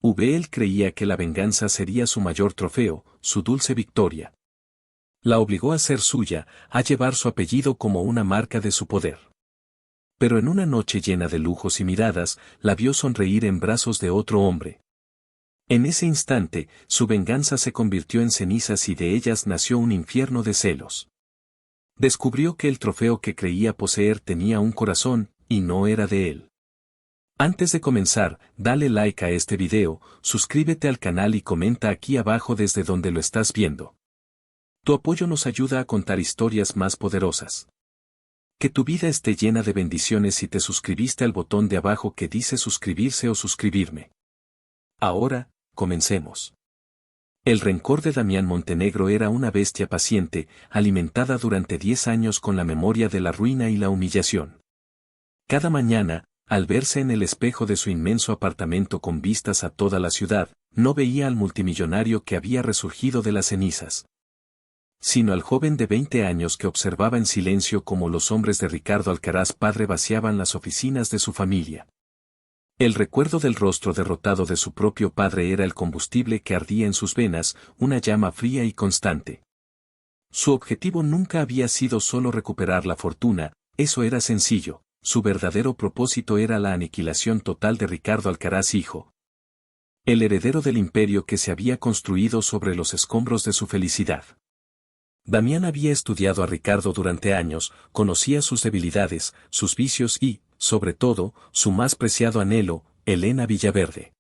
Él creía que la venganza sería su mayor trofeo, su dulce victoria. La obligó a ser suya, a llevar su apellido como una marca de su poder. Pero en una noche llena de lujos y miradas, la vio sonreír en brazos de otro hombre. En ese instante, su venganza se convirtió en cenizas y de ellas nació un infierno de celos. Descubrió que el trofeo que creía poseer tenía un corazón, y no era de él. Antes de comenzar, dale like a este video, suscríbete al canal y comenta aquí abajo desde donde lo estás viendo. Tu apoyo nos ayuda a contar historias más poderosas. Que tu vida esté llena de bendiciones si te suscribiste al botón de abajo que dice suscribirse o suscribirme. Ahora, comencemos. El rencor de Damián Montenegro era una bestia paciente, alimentada durante 10 años con la memoria de la ruina y la humillación. Cada mañana, al verse en el espejo de su inmenso apartamento con vistas a toda la ciudad, no veía al multimillonario que había resurgido de las cenizas, sino al joven de 20 años que observaba en silencio cómo los hombres de Ricardo Alcaraz padre vaciaban las oficinas de su familia. El recuerdo del rostro derrotado de su propio padre era el combustible que ardía en sus venas, una llama fría y constante. Su objetivo nunca había sido solo recuperar la fortuna, eso era sencillo, su verdadero propósito era la aniquilación total de Ricardo Alcaraz hijo, el heredero del imperio que se había construido sobre los escombros de su felicidad. Damián había estudiado a Ricardo durante años, conocía sus debilidades, sus vicios y, sobre todo, su más preciado anhelo, Elena Villaverde.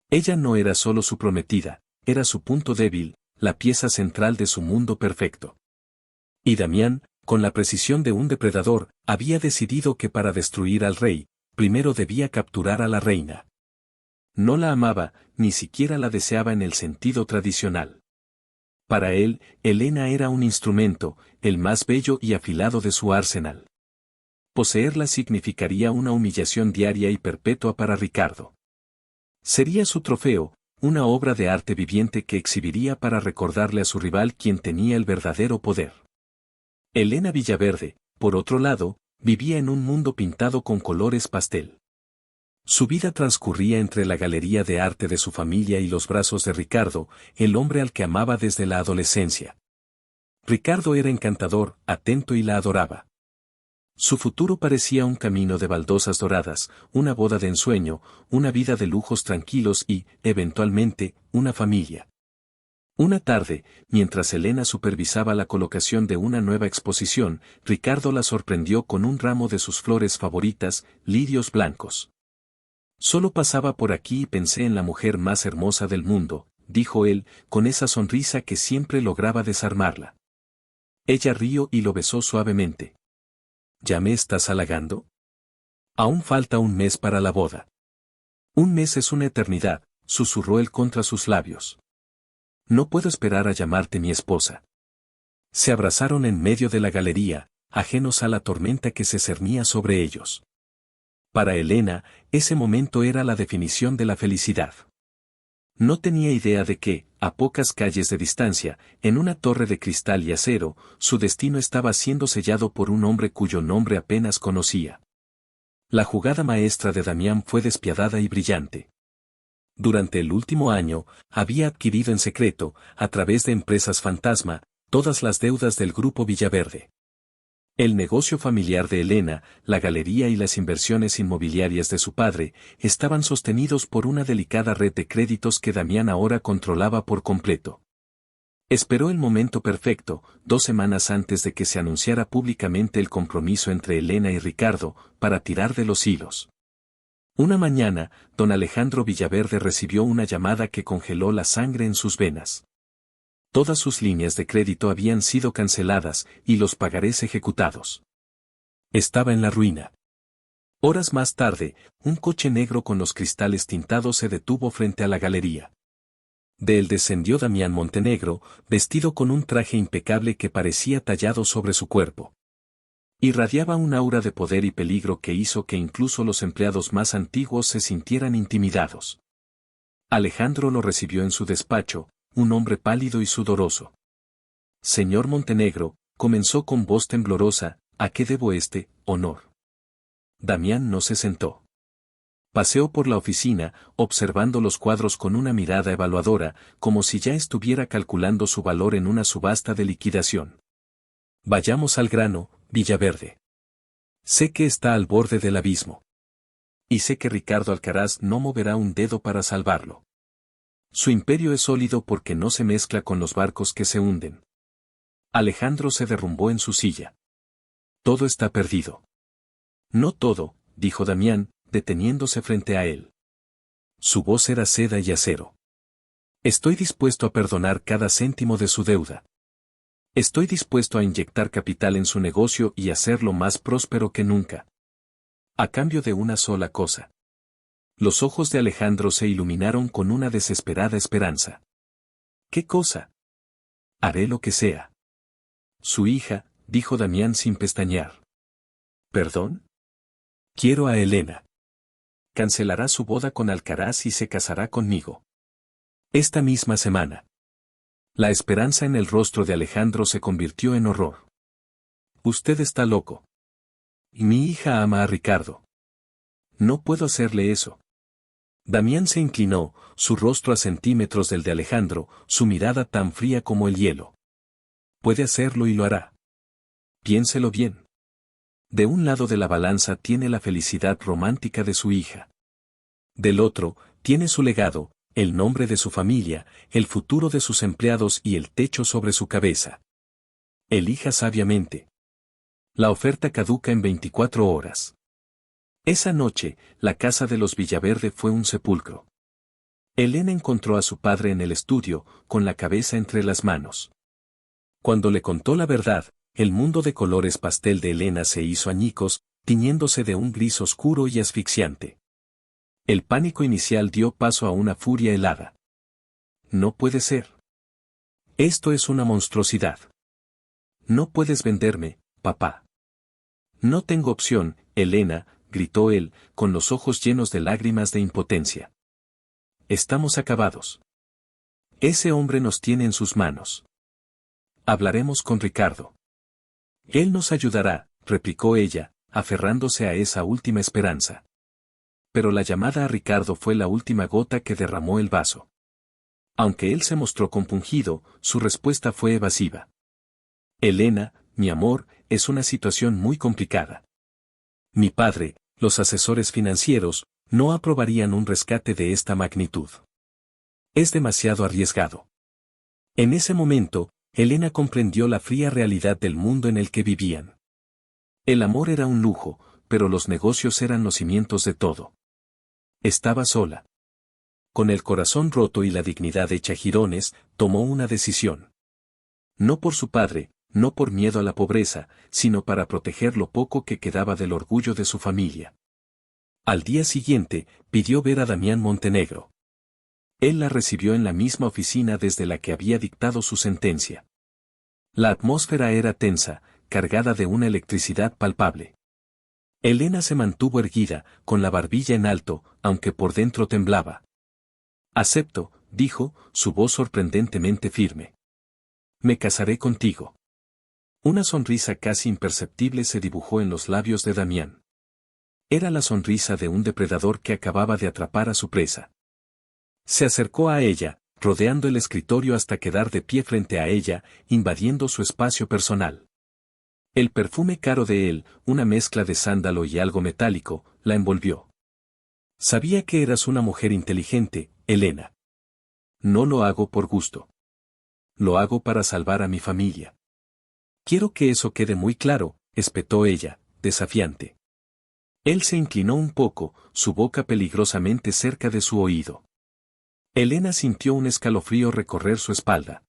Ella no era solo su prometida, era su punto débil, la pieza central de su mundo perfecto. Y Damián, con la precisión de un depredador, había decidido que para destruir al rey, primero debía capturar a la reina. No la amaba, ni siquiera la deseaba en el sentido tradicional. Para él, Elena era un instrumento, el más bello y afilado de su arsenal. Poseerla significaría una humillación diaria y perpetua para Ricardo. Sería su trofeo, una obra de arte viviente que exhibiría para recordarle a su rival quien tenía el verdadero poder. Elena Villaverde, por otro lado, vivía en un mundo pintado con colores pastel. Su vida transcurría entre la galería de arte de su familia y los brazos de Ricardo, el hombre al que amaba desde la adolescencia. Ricardo era encantador, atento y la adoraba. Su futuro parecía un camino de baldosas doradas, una boda de ensueño, una vida de lujos tranquilos y, eventualmente, una familia. Una tarde, mientras Elena supervisaba la colocación de una nueva exposición, Ricardo la sorprendió con un ramo de sus flores favoritas, lirios blancos. Solo pasaba por aquí y pensé en la mujer más hermosa del mundo, dijo él, con esa sonrisa que siempre lograba desarmarla. Ella rió y lo besó suavemente. ¿Ya me estás halagando? Aún falta un mes para la boda. Un mes es una eternidad, susurró él contra sus labios. No puedo esperar a llamarte mi esposa. Se abrazaron en medio de la galería, ajenos a la tormenta que se cernía sobre ellos. Para Elena, ese momento era la definición de la felicidad. No tenía idea de que, a pocas calles de distancia, en una torre de cristal y acero, su destino estaba siendo sellado por un hombre cuyo nombre apenas conocía. La jugada maestra de Damián fue despiadada y brillante. Durante el último año, había adquirido en secreto, a través de empresas fantasma, todas las deudas del grupo Villaverde. El negocio familiar de Elena, la galería y las inversiones inmobiliarias de su padre, estaban sostenidos por una delicada red de créditos que Damián ahora controlaba por completo. Esperó el momento perfecto, 2 semanas antes de que se anunciara públicamente el compromiso entre Elena y Ricardo, para tirar de los hilos. Una mañana, don Alejandro Villaverde recibió una llamada que congeló la sangre en sus venas. Todas sus líneas de crédito habían sido canceladas y los pagarés ejecutados. Estaba en la ruina. Horas más tarde, un coche negro con los cristales tintados se detuvo frente a la galería. De él descendió Damián Montenegro, vestido con un traje impecable que parecía tallado sobre su cuerpo. Irradiaba un aura de poder y peligro que hizo que incluso los empleados más antiguos se sintieran intimidados. Alejandro lo recibió en su despacho, un hombre pálido y sudoroso. Señor Montenegro, comenzó con voz temblorosa, ¿a qué debo este honor? Damián no se sentó. Paseó por la oficina, observando los cuadros con una mirada evaluadora, como si ya estuviera calculando su valor en una subasta de liquidación. Vayamos al grano, Villaverde. Sé que está al borde del abismo. Y sé que Ricardo Alcaraz no moverá un dedo para salvarlo. Su imperio es sólido porque no se mezcla con los barcos que se hunden. Alejandro se derrumbó en su silla. Todo está perdido. No todo, dijo Damián, deteniéndose frente a él. Su voz era seda y acero. Estoy dispuesto a perdonar cada céntimo de su deuda. Estoy dispuesto a inyectar capital en su negocio y hacerlo más próspero que nunca. A cambio de una sola cosa. Los ojos de Alejandro se iluminaron con una desesperada esperanza. ¿Qué cosa? Haré lo que sea. Su hija, dijo Damián sin pestañear. ¿Perdón? Quiero a Elena. Cancelará su boda con Alcaraz y se casará conmigo. Esta misma semana. La esperanza en el rostro de Alejandro se convirtió en horror. Usted está loco. Mi hija ama a Ricardo. No puedo hacerle eso. Damián se inclinó, su rostro a centímetros del de Alejandro, su mirada tan fría como el hielo. Puede hacerlo y lo hará. Piénselo bien. De un lado de la balanza tiene la felicidad romántica de su hija. Del otro, tiene su legado, el nombre de su familia, el futuro de sus empleados y el techo sobre su cabeza. Elija sabiamente. La oferta caduca en 24 horas. Esa noche, la casa de los Villaverde fue un sepulcro. Elena encontró a su padre en el estudio, con la cabeza entre las manos. Cuando le contó la verdad, el mundo de colores pastel de Elena se hizo añicos, tiñéndose de un gris oscuro y asfixiante. El pánico inicial dio paso a una furia helada. No puede ser. Esto es una monstruosidad. No puedes venderme, papá. No tengo opción, Elena, gritó él, con los ojos llenos de lágrimas de impotencia. Estamos acabados. Ese hombre nos tiene en sus manos. Hablaremos con Ricardo. Él nos ayudará, replicó ella, aferrándose a esa última esperanza. Pero la llamada a Ricardo fue la última gota que derramó el vaso. Aunque él se mostró compungido, su respuesta fue evasiva. Elena, mi amor, es una situación muy complicada. Mi padre, los asesores financieros, no aprobarían un rescate de esta magnitud. Es demasiado arriesgado. En ese momento, Elena comprendió la fría realidad del mundo en el que vivían. El amor era un lujo, pero los negocios eran los cimientos de todo. Estaba sola. Con el corazón roto y la dignidad hecha jirones, tomó una decisión. No por su padre, no por miedo a la pobreza, sino para proteger lo poco que quedaba del orgullo de su familia. Al día siguiente, pidió ver a Damián Montenegro. Él la recibió en la misma oficina desde la que había dictado su sentencia. La atmósfera era tensa, cargada de una electricidad palpable. Elena se mantuvo erguida, con la barbilla en alto, aunque por dentro temblaba. Acepto, dijo, su voz sorprendentemente firme. Me casaré contigo. Una sonrisa casi imperceptible se dibujó en los labios de Damián. Era la sonrisa de un depredador que acababa de atrapar a su presa. Se acercó a ella, rodeando el escritorio hasta quedar de pie frente a ella, invadiendo su espacio personal. El perfume caro de él, una mezcla de sándalo y algo metálico, la envolvió. Sabía que eras una mujer inteligente, Elena. No lo hago por gusto. Lo hago para salvar a mi familia. Quiero que eso quede muy claro, espetó ella, desafiante. Él se inclinó un poco, su boca peligrosamente cerca de su oído. Elena sintió un escalofrío recorrer su espalda.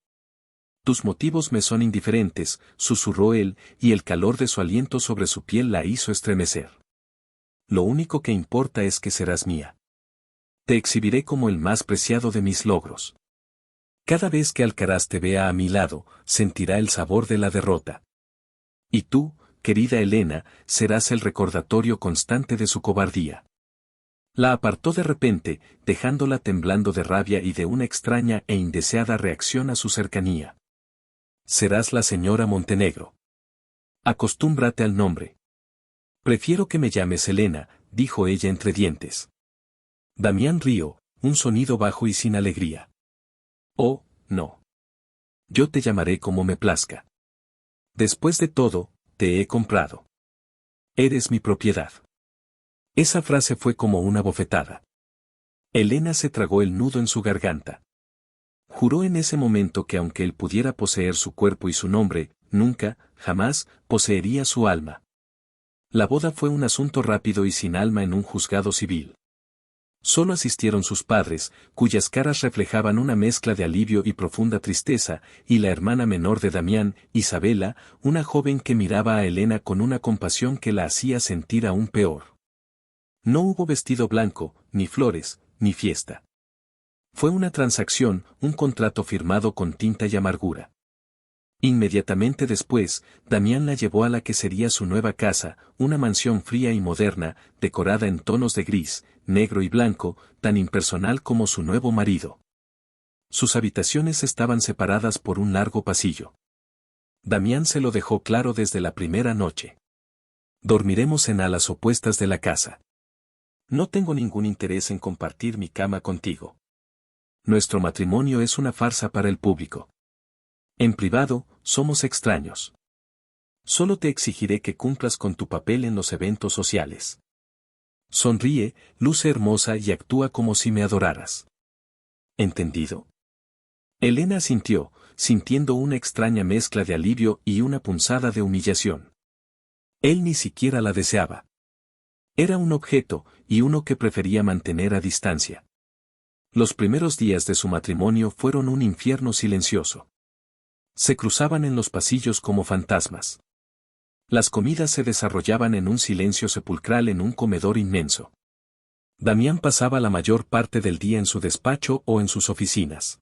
Tus motivos me son indiferentes, susurró él, y el calor de su aliento sobre su piel la hizo estremecer. Lo único que importa es que serás mía. Te exhibiré como el más preciado de mis logros. Cada vez que Alcaraz te vea a mi lado, sentirá el sabor de la derrota. Y tú, querida Elena, serás el recordatorio constante de su cobardía. La apartó de repente, dejándola temblando de rabia y de una extraña e indeseada reacción a su cercanía. Serás la señora Montenegro. Acostúmbrate al nombre. Prefiero que me llames Elena, dijo ella entre dientes. Damián rió, un sonido bajo y sin alegría. Oh, no. Yo te llamaré como me plazca. Después de todo, te he comprado. Eres mi propiedad. Esa frase fue como una bofetada. Elena se tragó el nudo en su garganta. Juró en ese momento que aunque él pudiera poseer su cuerpo y su nombre, nunca, jamás, poseería su alma. La boda fue un asunto rápido y sin alma en un juzgado civil. Solo asistieron sus padres, cuyas caras reflejaban una mezcla de alivio y profunda tristeza, y la hermana menor de Damián, Isabela, una joven que miraba a Elena con una compasión que la hacía sentir aún peor. No hubo vestido blanco, ni flores, ni fiesta. Fue una transacción, un contrato firmado con tinta y amargura. Inmediatamente después, Damián la llevó a la que sería su nueva casa, una mansión fría y moderna, decorada en tonos de gris, negro y blanco, tan impersonal como su nuevo marido. Sus habitaciones estaban separadas por un largo pasillo. Damián se lo dejó claro desde la primera noche. Dormiremos en alas opuestas de la casa. No tengo ningún interés en compartir mi cama contigo. Nuestro matrimonio es una farsa para el público. En privado, somos extraños. Solo te exigiré que cumplas con tu papel en los eventos sociales. Sonríe, luce hermosa y actúa como si me adoraras. ¿Entendido? Elena asintió, sintiendo una extraña mezcla de alivio y una punzada de humillación. Él ni siquiera la deseaba. Era un objeto, y uno que prefería mantener a distancia. Los primeros días de su matrimonio fueron un infierno silencioso. Se cruzaban en los pasillos como fantasmas. Las comidas se desarrollaban en un silencio sepulcral en un comedor inmenso. Damián pasaba la mayor parte del día en su despacho o en sus oficinas.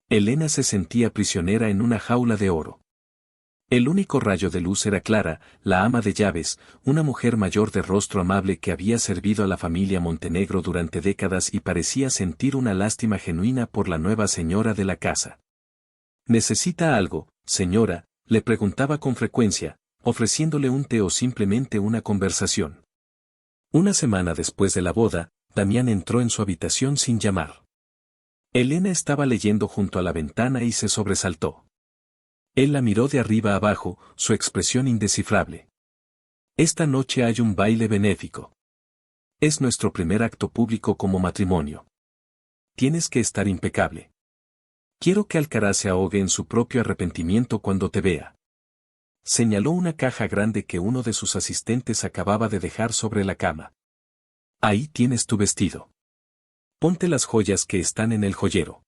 Elena se sentía prisionera en una jaula de oro. El único rayo de luz era Clara, la ama de llaves, una mujer mayor de rostro amable que había servido a la familia Montenegro durante décadas y parecía sentir una lástima genuina por la nueva señora de la casa. ¿Necesita algo, señora?, le preguntaba con frecuencia, ofreciéndole un té o simplemente una conversación. Una semana después de la boda, Damián entró en su habitación sin llamar. Elena estaba leyendo junto a la ventana y se sobresaltó. Él la miró de arriba abajo, su expresión indescifrable. Esta noche hay un baile benéfico. Es nuestro primer acto público como matrimonio. Tienes que estar impecable. Quiero que Alcaraz se ahogue en su propio arrepentimiento cuando te vea. Señaló una caja grande que uno de sus asistentes acababa de dejar sobre la cama. Ahí tienes tu vestido. Ponte las joyas que están en el joyero.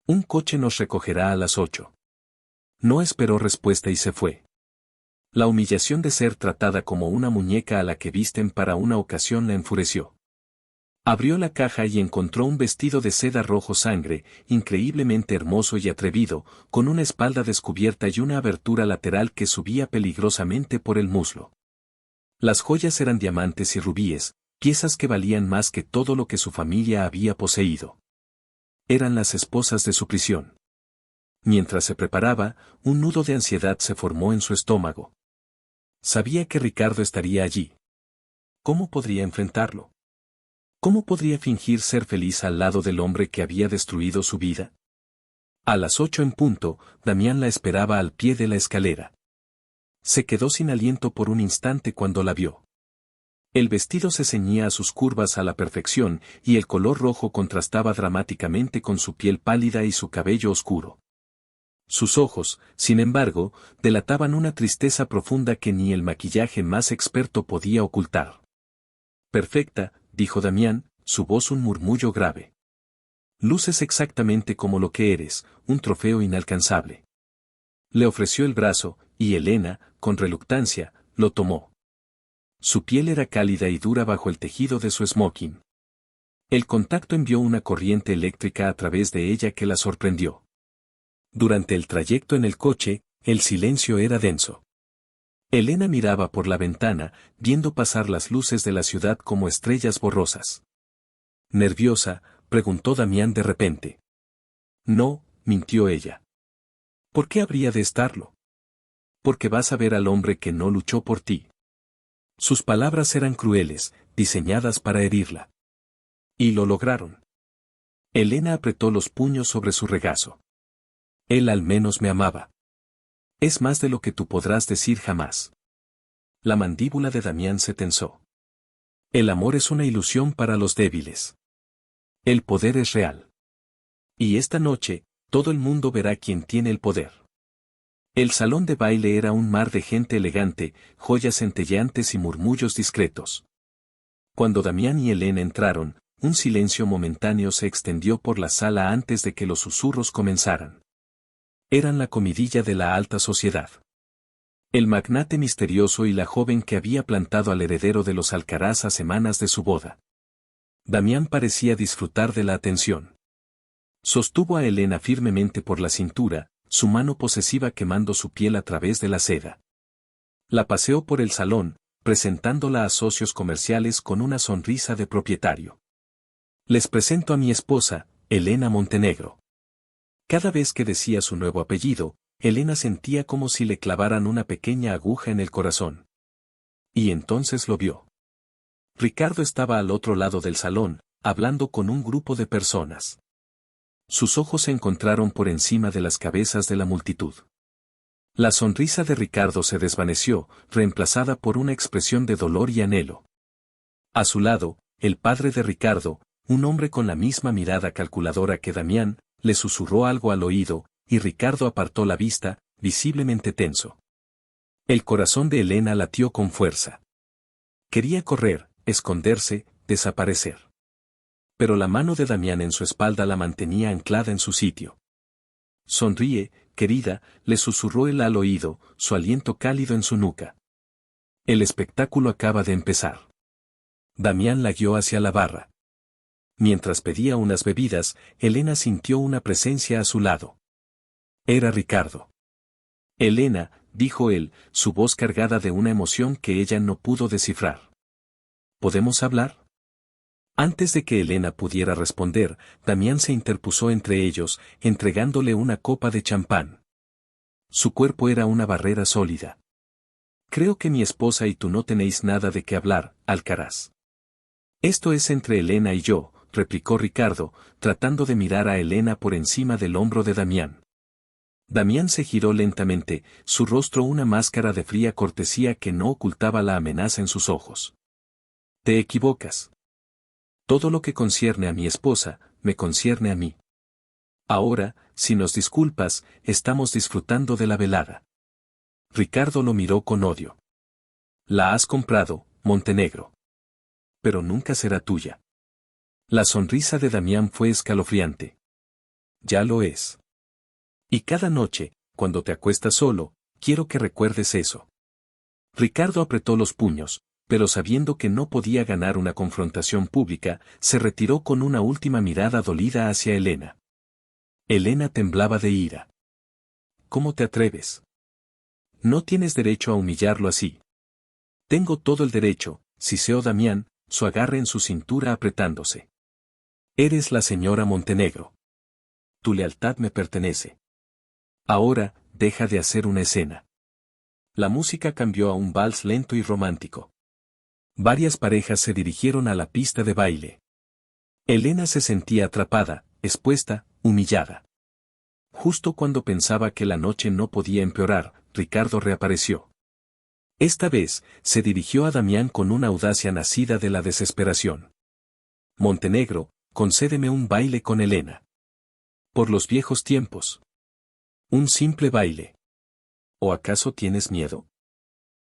Un coche nos recogerá a las 8. No esperó respuesta y se fue. La humillación de ser tratada como una muñeca a la que visten para una ocasión la enfureció. Abrió la caja y encontró un vestido de seda rojo sangre, increíblemente hermoso y atrevido, con una espalda descubierta y una abertura lateral que subía peligrosamente por el muslo. Las joyas eran diamantes y rubíes, piezas que valían más que todo lo que su familia había poseído. Eran las esposas de su prisión. Mientras se preparaba, un nudo de ansiedad se formó en su estómago. Sabía que Ricardo estaría allí. ¿Cómo podría enfrentarlo? ¿Cómo podría fingir ser feliz al lado del hombre que había destruido su vida? A las 8 en punto, Damián la esperaba al pie de la escalera. Se quedó sin aliento por un instante cuando la vio. El vestido se ceñía a sus curvas a la perfección y el color rojo contrastaba dramáticamente con su piel pálida y su cabello oscuro. Sus ojos, sin embargo, delataban una tristeza profunda que ni el maquillaje más experto podía ocultar. Perfecta, dijo Damián, su voz un murmullo grave. Luces exactamente como lo que eres, un trofeo inalcanzable. Le ofreció el brazo, y Elena, con reluctancia, lo tomó. Su piel era cálida y dura bajo el tejido de su smoking. El contacto envió una corriente eléctrica a través de ella que la sorprendió. Durante el trayecto en el coche, el silencio era denso. Elena miraba por la ventana, viendo pasar las luces de la ciudad como estrellas borrosas. Nerviosa, preguntó Damián de repente. No, mintió ella. ¿Por qué habría de estarlo? Porque vas a ver al hombre que no luchó por ti. Sus palabras eran crueles, diseñadas para herirla. Y lo lograron. Elena apretó los puños sobre su regazo. Él al menos me amaba. Es más de lo que tú podrás decir jamás. La mandíbula de Damián se tensó. El amor es una ilusión para los débiles. El poder es real. Y esta noche, todo el mundo verá quién tiene el poder. El salón de baile era un mar de gente elegante, joyas centelleantes y murmullos discretos. Cuando Damián y Elena entraron, un silencio momentáneo se extendió por la sala antes de que los susurros comenzaran. Eran la comidilla de la alta sociedad. El magnate misterioso y la joven que había plantado al heredero de los Alcaraz a semanas de su boda. Damián parecía disfrutar de la atención. Sostuvo a Elena firmemente por la cintura, su mano posesiva quemando su piel a través de la seda. La paseó por el salón, presentándola a socios comerciales con una sonrisa de propietario. Les presento a mi esposa, Elena Montenegro. Cada vez que decía su nuevo apellido, Elena sentía como si le clavaran una pequeña aguja en el corazón. Y entonces lo vio. Ricardo estaba al otro lado del salón, hablando con un grupo de personas. Sus ojos se encontraron por encima de las cabezas de la multitud. La sonrisa de Ricardo se desvaneció, reemplazada por una expresión de dolor y anhelo. A su lado, el padre de Ricardo, un hombre con la misma mirada calculadora que Damián, le susurró algo al oído, y Ricardo apartó la vista, visiblemente tenso. El corazón de Elena latió con fuerza. Quería correr, esconderse, desaparecer. Pero la mano de Damián en su espalda la mantenía anclada en su sitio. Sonríe, querida, le susurró él al oído, su aliento cálido en su nuca. El espectáculo acaba de empezar. Damián la guió hacia la barra. Mientras pedía unas bebidas, Elena sintió una presencia a su lado. Era Ricardo. Elena, dijo él, su voz cargada de una emoción que ella no pudo descifrar. ¿Podemos hablar? Antes de que Elena pudiera responder, Damián se interpuso entre ellos, entregándole una copa de champán. Su cuerpo era una barrera sólida. Creo que mi esposa y tú no tenéis nada de qué hablar, Alcaraz. Esto es entre Elena y yo, replicó Ricardo, tratando de mirar a Elena por encima del hombro de Damián. Damián se giró lentamente, su rostro una máscara de fría cortesía que no ocultaba la amenaza en sus ojos. Te equivocas. Todo lo que concierne a mi esposa, me concierne a mí. Ahora, si nos disculpas, estamos disfrutando de la velada. Ricardo lo miró con odio. La has comprado, Montenegro. Pero nunca será tuya. La sonrisa de Damián fue escalofriante. Ya lo es. Y cada noche, cuando te acuestas solo, quiero que recuerdes eso. Ricardo apretó los puños, pero sabiendo que no podía ganar una confrontación pública, se retiró con una última mirada dolida hacia Elena. Elena temblaba de ira. ¿Cómo te atreves? No tienes derecho a humillarlo así. Tengo todo el derecho, siseó Damián, su agarre en su cintura apretándose. Eres la señora Montenegro. Tu lealtad me pertenece. Ahora, deja de hacer una escena. La música cambió a un vals lento y romántico. Varias parejas se dirigieron a la pista de baile. Elena se sentía atrapada, expuesta, humillada. Justo cuando pensaba que la noche no podía empeorar, Ricardo reapareció. Esta vez, se dirigió a Damián con una audacia nacida de la desesperación. Montenegro, concédeme un baile con Elena. Por los viejos tiempos. Un simple baile. ¿O acaso tienes miedo?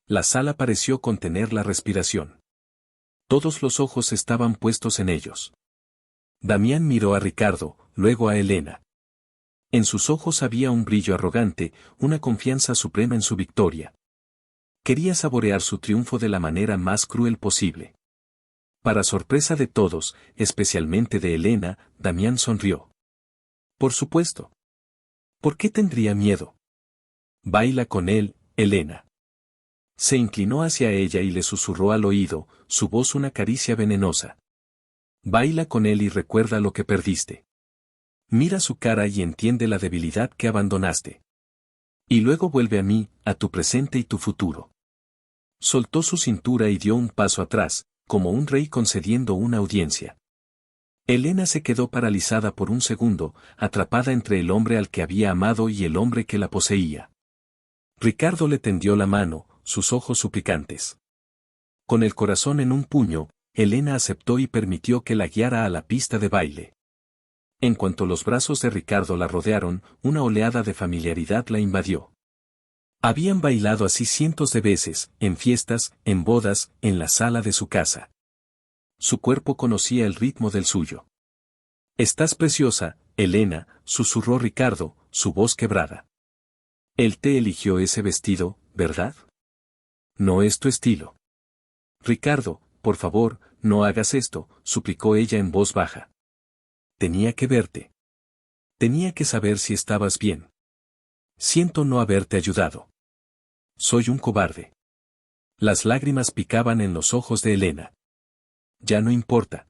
La sala pareció contener la respiración. Todos los ojos estaban puestos en ellos. Damián miró a Ricardo, luego a Elena. En sus ojos había un brillo arrogante, una confianza suprema en su victoria. Quería saborear su triunfo de la manera más cruel posible. Para sorpresa de todos, especialmente de Elena, Damián sonrió. Por supuesto. ¿Por qué tendría miedo? Baila con él, Elena. Se inclinó hacia ella y le susurró al oído, su voz una caricia venenosa. Baila con él y recuerda lo que perdiste. Mira su cara y entiende la debilidad que abandonaste. Y luego vuelve a mí, a tu presente y tu futuro. Soltó su cintura y dio un paso atrás, como un rey concediendo una audiencia. Elena se quedó paralizada por un segundo, atrapada entre el hombre al que había amado y el hombre que la poseía. Ricardo le tendió la mano, sus ojos suplicantes. Con el corazón en un puño, Elena aceptó y permitió que la guiara a la pista de baile. En cuanto los brazos de Ricardo la rodearon, una oleada de familiaridad la invadió. Habían bailado así cientos de veces, en fiestas, en bodas, en la sala de su casa. Su cuerpo conocía el ritmo del suyo. «Estás preciosa, Elena», susurró Ricardo, su voz quebrada. «Él te eligió ese vestido, ¿verdad? No es tu estilo». «Ricardo, por favor, no hagas esto», suplicó ella en voz baja. «Tenía que verte. Tenía que saber si estabas bien. Siento no haberte ayudado. Soy un cobarde». Las lágrimas picaban en los ojos de Elena. «Ya no importa».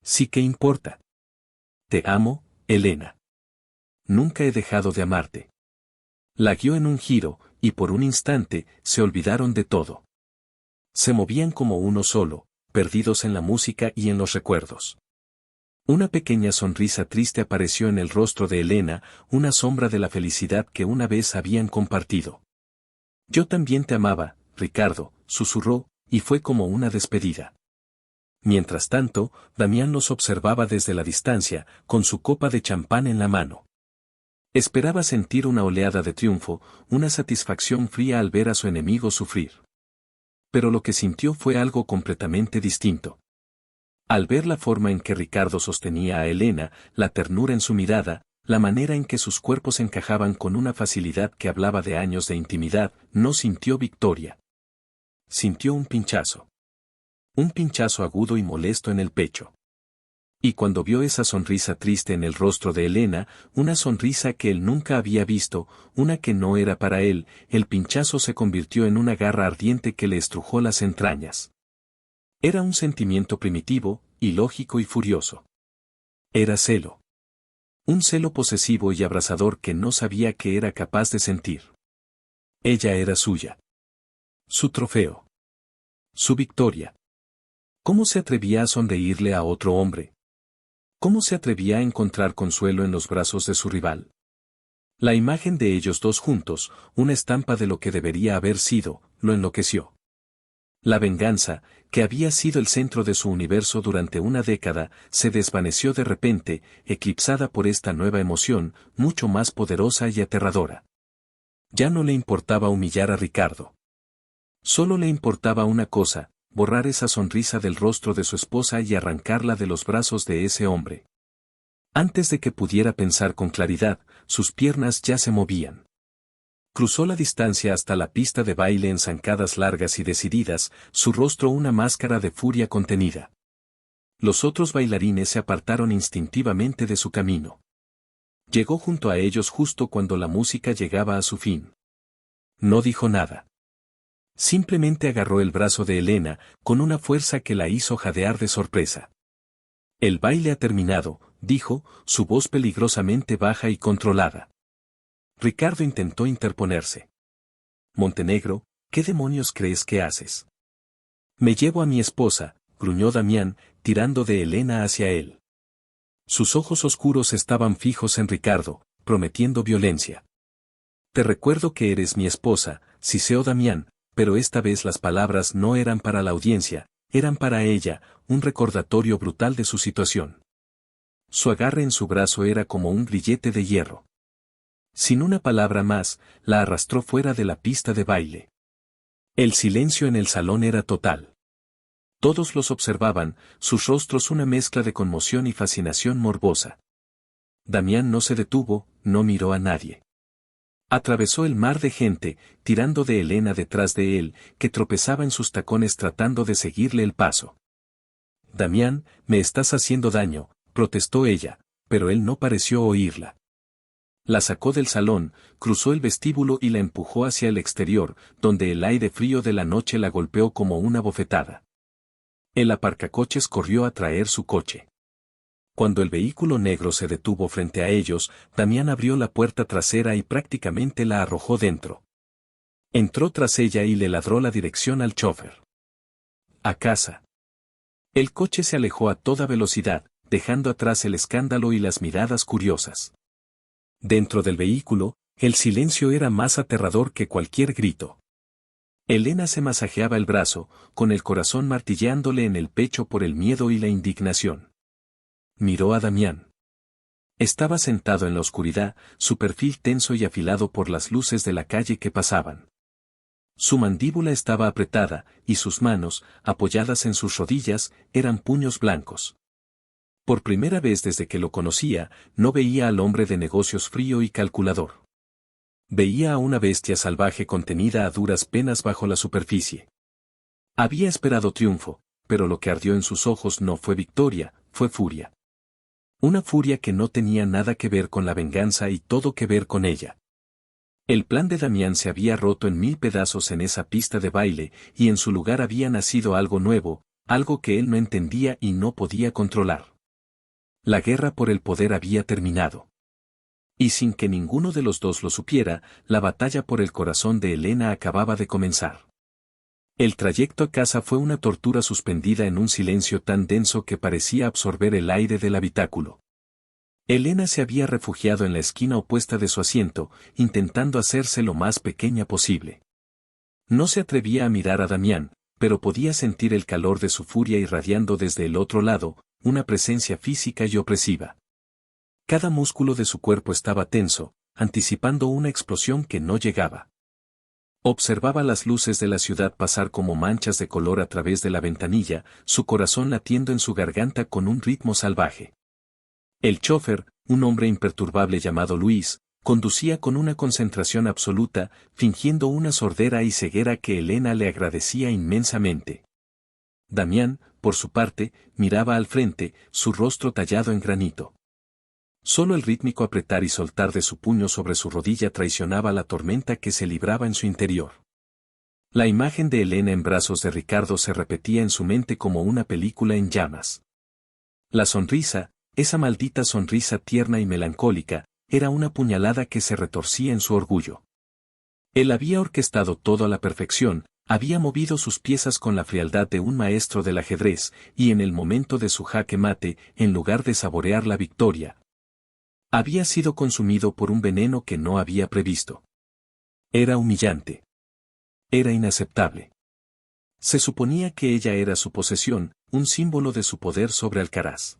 «Sí que importa. Te amo, Elena. Nunca he dejado de amarte». La guió en un giro, y por un instante, se olvidaron de todo. Se movían como uno solo, perdidos en la música y en los recuerdos. Una pequeña sonrisa triste apareció en el rostro de Elena, una sombra de la felicidad que una vez habían compartido. «Yo también te amaba, Ricardo», susurró, y fue como una despedida. Mientras tanto, Damián los observaba desde la distancia, con su copa de champán en la mano. Esperaba sentir una oleada de triunfo, una satisfacción fría al ver a su enemigo sufrir. Pero lo que sintió fue algo completamente distinto. Al ver la forma en que Ricardo sostenía a Elena, la ternura en su mirada, la manera en que sus cuerpos encajaban con una facilidad que hablaba de años de intimidad, no sintió victoria. Sintió un pinchazo. Un pinchazo agudo y molesto en el pecho. Y cuando vio esa sonrisa triste en el rostro de Elena, una sonrisa que él nunca había visto, una que no era para él, el pinchazo se convirtió en una garra ardiente que le estrujó las entrañas. Era un sentimiento primitivo, ilógico y furioso. Era celo. Un celo posesivo y abrasador que no sabía que era capaz de sentir. Ella era suya. Su trofeo. Su victoria. ¿Cómo se atrevía a sonreírle a otro hombre? ¿Cómo se atrevía a encontrar consuelo en los brazos de su rival? La imagen de ellos dos juntos, una estampa de lo que debería haber sido, lo enloqueció. La venganza, que había sido el centro de su universo durante una década, se desvaneció de repente, eclipsada por esta nueva emoción, mucho más poderosa y aterradora. Ya no le importaba humillar a Ricardo. Solo le importaba una cosa, borrar esa sonrisa del rostro de su esposa y arrancarla de los brazos de ese hombre. Antes de que pudiera pensar con claridad, sus piernas ya se movían. Cruzó la distancia hasta la pista de baile en zancadas largas y decididas, su rostro una máscara de furia contenida. Los otros bailarines se apartaron instintivamente de su camino. Llegó junto a ellos justo cuando la música llegaba a su fin. No dijo nada. Simplemente agarró el brazo de Elena, con una fuerza que la hizo jadear de sorpresa. «El baile ha terminado», dijo, su voz peligrosamente baja y controlada. Ricardo intentó interponerse. «Montenegro, ¿qué demonios crees que haces?» «Me llevo a mi esposa», gruñó Damián, tirando de Elena hacia él. Sus ojos oscuros estaban fijos en Ricardo, prometiendo violencia. «Te recuerdo que eres mi esposa», siseó Damián, pero esta vez las palabras no eran para la audiencia, eran para ella, un recordatorio brutal de su situación. Su agarre en su brazo era como un grillete de hierro. Sin una palabra más, la arrastró fuera de la pista de baile. El silencio en el salón era total. Todos los observaban, sus rostros una mezcla de conmoción y fascinación morbosa. Damián no se detuvo, no miró a nadie. Atravesó el mar de gente, tirando de Elena detrás de él, que tropezaba en sus tacones tratando de seguirle el paso. «Damián, me estás haciendo daño», protestó ella, pero él no pareció oírla. La sacó del salón, cruzó el vestíbulo y la empujó hacia el exterior, donde el aire frío de la noche la golpeó como una bofetada. El aparcacoches corrió a traer su coche. Cuando el vehículo negro se detuvo frente a ellos, Damián abrió la puerta trasera y prácticamente la arrojó dentro. Entró tras ella y le ladró la dirección al chofer. «A casa». El coche se alejó a toda velocidad, dejando atrás el escándalo y las miradas curiosas. Dentro del vehículo, el silencio era más aterrador que cualquier grito. Elena se masajeaba el brazo, con el corazón martilleándole en el pecho por el miedo y la indignación. Miró a Damián. Estaba sentado en la oscuridad, su perfil tenso y afilado por las luces de la calle que pasaban. Su mandíbula estaba apretada, y sus manos, apoyadas en sus rodillas, eran puños blancos. Por primera vez desde que lo conocía, no veía al hombre de negocios frío y calculador. Veía a una bestia salvaje contenida a duras penas bajo la superficie. Había esperado triunfo, pero lo que ardió en sus ojos no fue victoria, fue furia. Una furia que no tenía nada que ver con la venganza y todo que ver con ella. El plan de Damián se había roto en 1000 pedazos en esa pista de baile, y en su lugar había nacido algo nuevo, algo que él no entendía y no podía controlar. La guerra por el poder había terminado. Y sin que ninguno de los dos lo supiera, la batalla por el corazón de Elena acababa de comenzar. El trayecto a casa fue una tortura suspendida en un silencio tan denso que parecía absorber el aire del habitáculo. Elena se había refugiado en la esquina opuesta de su asiento, intentando hacerse lo más pequeña posible. No se atrevía a mirar a Damián, pero podía sentir el calor de su furia irradiando desde el otro lado, una presencia física y opresiva. Cada músculo de su cuerpo estaba tenso, anticipando una explosión que no llegaba. Observaba las luces de la ciudad pasar como manchas de color a través de la ventanilla, su corazón latiendo en su garganta con un ritmo salvaje. El chófer, un hombre imperturbable llamado Luis, conducía con una concentración absoluta, fingiendo una sordera y ceguera que Elena le agradecía inmensamente. Damián, por su parte, miraba al frente, su rostro tallado en granito. Solo el rítmico apretar y soltar de su puño sobre su rodilla traicionaba la tormenta que se libraba en su interior. La imagen de Elena en brazos de Ricardo se repetía en su mente como una película en llamas. La sonrisa, esa maldita sonrisa tierna y melancólica, era una puñalada que se retorcía en su orgullo. Él había orquestado todo a la perfección, había movido sus piezas con la frialdad de un maestro del ajedrez, y en el momento de su jaque mate, en lugar de saborear la victoria, había sido consumido por un veneno que no había previsto. Era humillante. Era inaceptable. Se suponía que ella era su posesión, un símbolo de su poder sobre Alcaraz.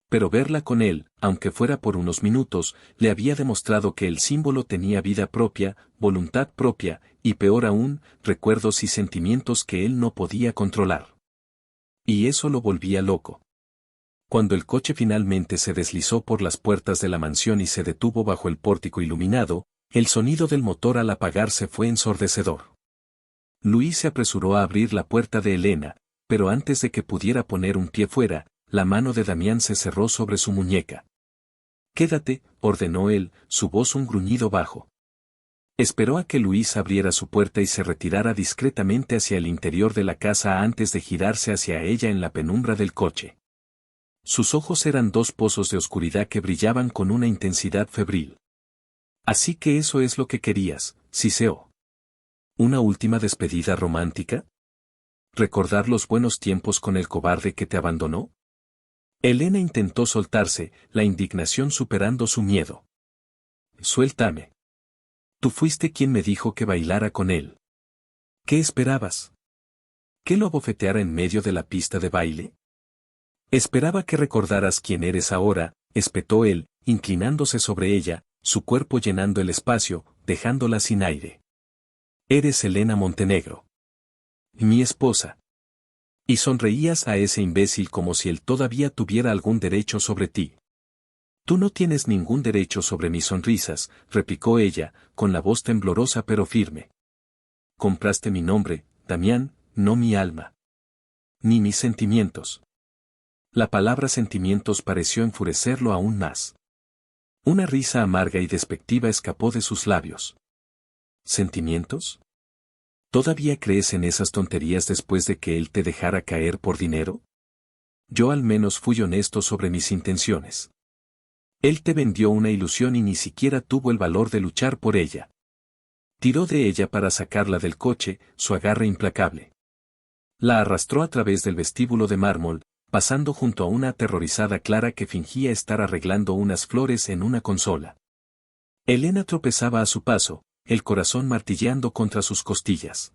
Pero verla con él, aunque fuera por unos minutos, le había demostrado que el símbolo tenía vida propia, voluntad propia, y peor aún, recuerdos y sentimientos que él no podía controlar. Y eso lo volvía loco. Cuando el coche finalmente se deslizó por las puertas de la mansión y se detuvo bajo el pórtico iluminado, el sonido del motor al apagarse fue ensordecedor. Luis se apresuró a abrir la puerta de Elena, pero antes de que pudiera poner un pie fuera, la mano de Damián se cerró sobre su muñeca. «Quédate», ordenó él, su voz un gruñido bajo. Esperó a que Luis abriera su puerta y se retirara discretamente hacia el interior de la casa antes de girarse hacia ella en la penumbra del coche. Sus ojos eran dos pozos de oscuridad que brillaban con una intensidad febril. «Así que eso es lo que querías», siseó. «¿Una última despedida romántica? ¿Recordar los buenos tiempos con el cobarde que te abandonó?» Elena intentó soltarse, la indignación superando su miedo. «Suéltame. Tú fuiste quien me dijo que bailara con él. ¿Qué esperabas? ¿Que lo abofeteara en medio de la pista de baile? Esperaba que recordaras quién eres ahora», espetó él, inclinándose sobre ella, su cuerpo llenando el espacio, dejándola sin aire. «Eres Elena Montenegro. Mi esposa». Y sonreías a ese imbécil como si él todavía tuviera algún derecho sobre ti. «Tú no tienes ningún derecho sobre mis sonrisas», replicó ella, con la voz temblorosa pero firme. «Compraste mi nombre, Damián, no mi alma. Ni mis sentimientos». La palabra sentimientos pareció enfurecerlo aún más. Una risa amarga y despectiva escapó de sus labios. ¿Sentimientos? ¿Todavía crees en esas tonterías después de que él te dejara caer por dinero? Yo al menos fui honesto sobre mis intenciones. Él te vendió una ilusión y ni siquiera tuvo el valor de luchar por ella. Tiró de ella para sacarla del coche, su agarre implacable. La arrastró a través del vestíbulo de mármol, pasando junto a una aterrorizada Clara que fingía estar arreglando unas flores en una consola. Elena tropezaba a su paso, el corazón martilleando contra sus costillas.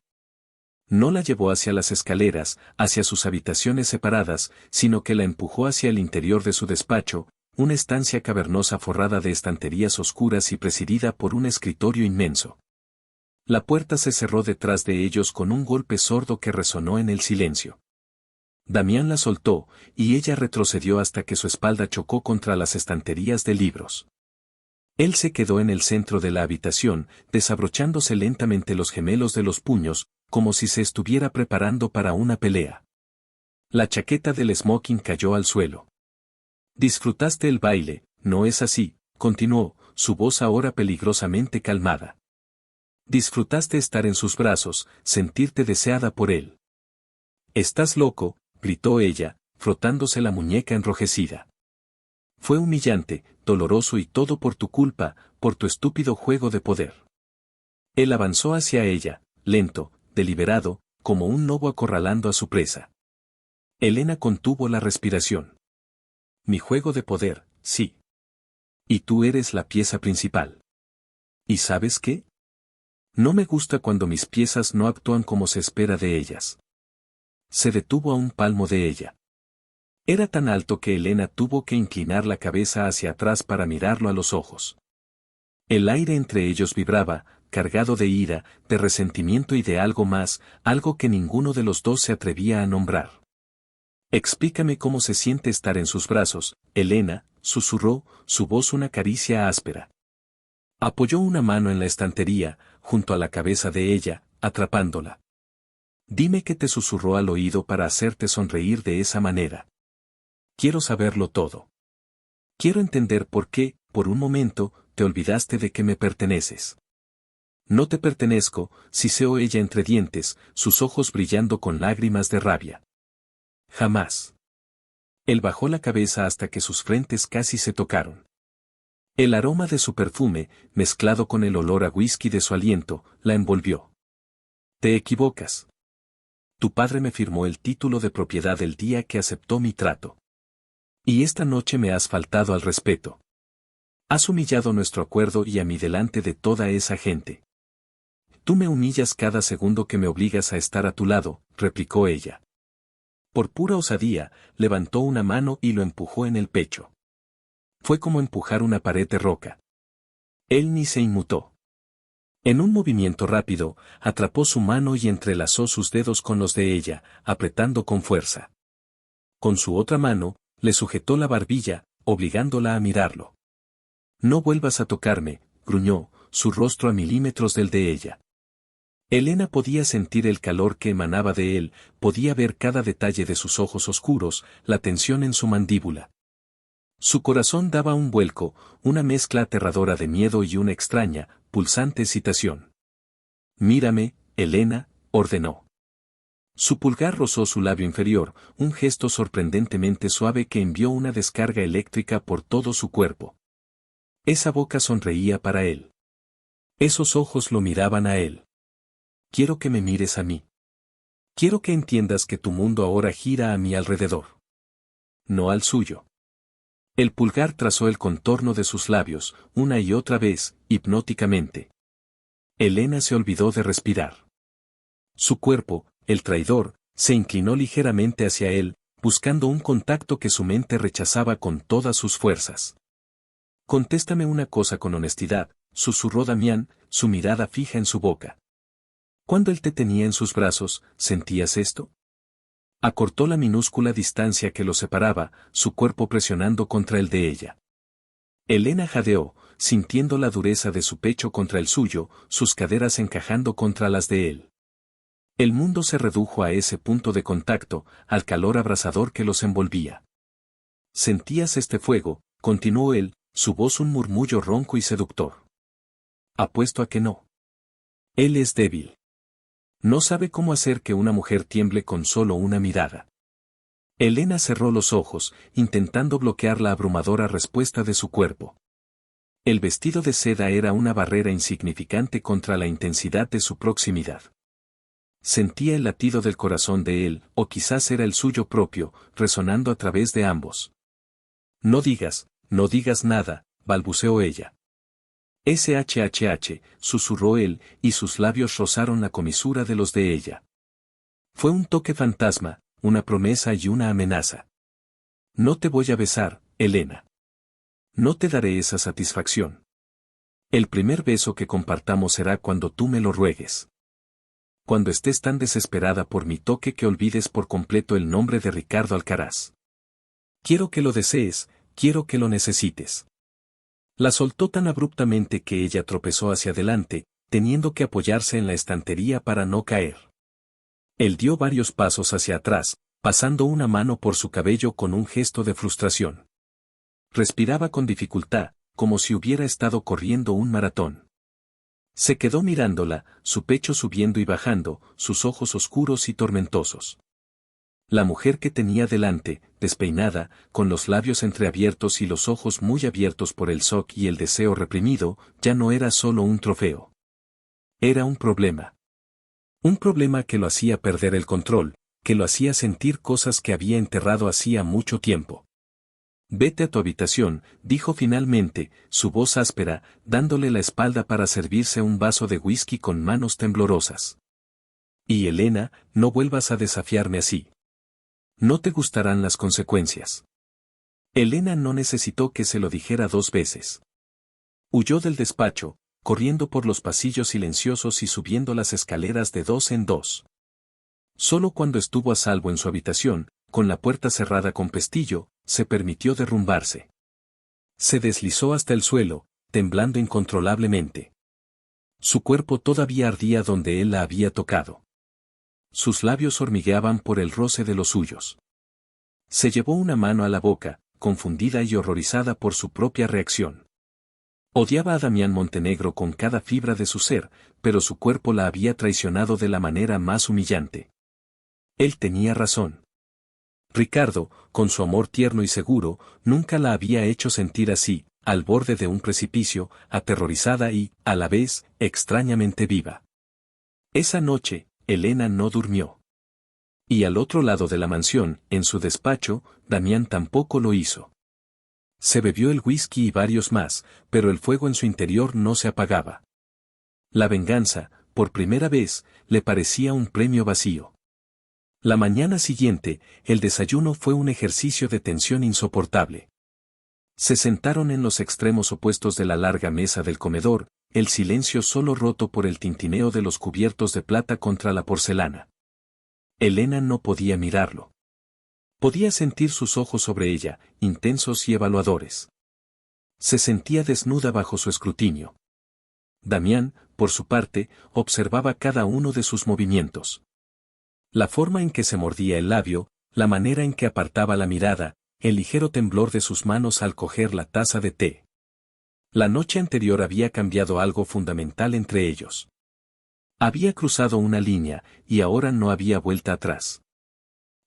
No la llevó hacia las escaleras, hacia sus habitaciones separadas, sino que la empujó hacia el interior de su despacho, una estancia cavernosa forrada de estanterías oscuras y presidida por un escritorio inmenso. La puerta se cerró detrás de ellos con un golpe sordo que resonó en el silencio. Damián la soltó, y ella retrocedió hasta que su espalda chocó contra las estanterías de libros. Él se quedó en el centro de la habitación, desabrochándose lentamente los gemelos de los puños, como si se estuviera preparando para una pelea. La chaqueta del smoking cayó al suelo. «Disfrutaste el baile, ¿no es así?», continuó, su voz ahora peligrosamente calmada. «Disfrutaste estar en sus brazos, sentirte deseada por él». «Estás loco», gritó ella, frotándose la muñeca enrojecida. «Fue humillante, doloroso y todo por tu culpa, por tu estúpido juego de poder». Él avanzó hacia ella, lento, deliberado, como un lobo acorralando a su presa. Elena contuvo la respiración. «Mi juego de poder, sí. Y tú eres la pieza principal. ¿Y sabes qué? No me gusta cuando mis piezas no actúan como se espera de ellas». Se detuvo a un palmo de ella. Era tan alto que Elena tuvo que inclinar la cabeza hacia atrás para mirarlo a los ojos. El aire entre ellos vibraba, cargado de ira, de resentimiento y de algo más, algo que ninguno de los dos se atrevía a nombrar. «Explícame cómo se siente estar en sus brazos, Elena», susurró, su voz una caricia áspera. Apoyó una mano en la estantería, junto a la cabeza de ella, atrapándola. «Dime qué te susurró al oído para hacerte sonreír de esa manera. Quiero saberlo todo. Quiero entender por qué, por un momento, te olvidaste de que me perteneces». «No te pertenezco», siseó ella entre dientes, sus ojos brillando con lágrimas de rabia. «Jamás». Él bajó la cabeza hasta que sus frentes casi se tocaron. El aroma de su perfume, mezclado con el olor a whisky de su aliento, la envolvió. «Te equivocas. Tu padre me firmó el título de propiedad el día que aceptó mi trato. Y esta noche me has faltado al respeto. Has humillado nuestro acuerdo y a mí delante de toda esa gente. Tú me humillas cada segundo que me obligas a estar a tu lado», replicó ella. Por pura osadía, levantó una mano y lo empujó en el pecho. Fue como empujar una pared de roca. Él ni se inmutó. En un movimiento rápido, atrapó su mano y entrelazó sus dedos con los de ella, apretando con fuerza. Con su otra mano, le sujetó la barbilla, obligándola a mirarlo. «No vuelvas a tocarme», gruñó, su rostro a milímetros del de ella. Elena podía sentir el calor que emanaba de él, podía ver cada detalle de sus ojos oscuros, la tensión en su mandíbula. Su corazón daba un vuelco, una mezcla aterradora de miedo y una extraña, pulsante excitación. «Mírame, Elena», ordenó. Su pulgar rozó su labio inferior, un gesto sorprendentemente suave que envió una descarga eléctrica por todo su cuerpo. Esa boca sonreía para él. Esos ojos lo miraban a él. «Quiero que me mires a mí. Quiero que entiendas que tu mundo ahora gira a mi alrededor. No al suyo». El pulgar trazó el contorno de sus labios, una y otra vez, hipnóticamente. Elena se olvidó de respirar. Su cuerpo, el traidor, se inclinó ligeramente hacia él, buscando un contacto que su mente rechazaba con todas sus fuerzas. «Contéstame una cosa con honestidad», susurró Damián, su mirada fija en su boca. «Cuando él te tenía en sus brazos, ¿sentías esto?». Acortó la minúscula distancia que los separaba, su cuerpo presionando contra el de ella. Elena jadeó, sintiendo la dureza de su pecho contra el suyo, sus caderas encajando contra las de él. El mundo se redujo a ese punto de contacto, al calor abrasador que los envolvía. «¿Sentías este fuego?», continuó él, su voz un murmullo ronco y seductor. «Apuesto a que no. Él es débil. No sabe cómo hacer que una mujer tiemble con solo una mirada». Elena cerró los ojos, intentando bloquear la abrumadora respuesta de su cuerpo. El vestido de seda era una barrera insignificante contra la intensidad de su proximidad. Sentía el latido del corazón de él, o quizás era el suyo propio, resonando a través de ambos. No digas nada, balbuceó ella. SHHH, susurró él, y sus labios rozaron la comisura de los de ella. Fue un toque fantasma, una promesa y una amenaza. No te voy a besar, Elena. No te daré esa satisfacción. El primer beso que compartamos será cuando tú me lo ruegues. Cuando estés tan desesperada por mi toque que olvides por completo el nombre de Ricardo Alcaraz. Quiero que lo desees, quiero que lo necesites. La soltó tan abruptamente que ella tropezó hacia adelante, teniendo que apoyarse en la estantería para no caer. Él dio varios pasos hacia atrás, pasando una mano por su cabello con un gesto de frustración. Respiraba con dificultad, como si hubiera estado corriendo un maratón. Se quedó mirándola, su pecho subiendo y bajando, sus ojos oscuros y tormentosos. La mujer que tenía delante, despeinada, con los labios entreabiertos y los ojos muy abiertos por el shock y el deseo reprimido, ya no era solo un trofeo. Era un problema. Un problema que lo hacía perder el control, que lo hacía sentir cosas que había enterrado hacía mucho tiempo. Vete a tu habitación, dijo finalmente, su voz áspera, dándole la espalda para servirse un vaso de whisky con manos temblorosas. Y Elena, no vuelvas a desafiarme así. No te gustarán las consecuencias. Elena no necesitó que se lo dijera 2 veces. Huyó del despacho, corriendo por los pasillos silenciosos y subiendo las escaleras de 2 en 2. Solo cuando estuvo a salvo en su habitación, con la puerta cerrada con pestillo, se permitió derrumbarse. Se deslizó hasta el suelo, temblando incontrolablemente. Su cuerpo todavía ardía donde él la había tocado. Sus labios hormigueaban por el roce de los suyos. Se llevó una mano a la boca, confundida y horrorizada por su propia reacción. Odiaba a Damián Montenegro con cada fibra de su ser, pero su cuerpo la había traicionado de la manera más humillante. Él tenía razón. Ricardo, con su amor tierno y seguro, nunca la había hecho sentir así, al borde de un precipicio, aterrorizada y, a la vez, extrañamente viva. Esa noche, Elena no durmió. Y al otro lado de la mansión, en su despacho, Damián tampoco lo hizo. Se bebió el whisky y varios más, pero el fuego en su interior no se apagaba. La venganza, por primera vez, le parecía un premio vacío. La mañana siguiente, el desayuno fue un ejercicio de tensión insoportable. Se sentaron en los extremos opuestos de la larga mesa del comedor, el silencio solo roto por el tintineo de los cubiertos de plata contra la porcelana. Elena no podía mirarlo. Podía sentir sus ojos sobre ella, intensos y evaluadores. Se sentía desnuda bajo su escrutinio. Damián, por su parte, observaba cada uno de sus movimientos. La forma en que se mordía el labio, la manera en que apartaba la mirada, el ligero temblor de sus manos al coger la taza de té. La noche anterior había cambiado algo fundamental entre ellos. Había cruzado una línea, y ahora no había vuelta atrás.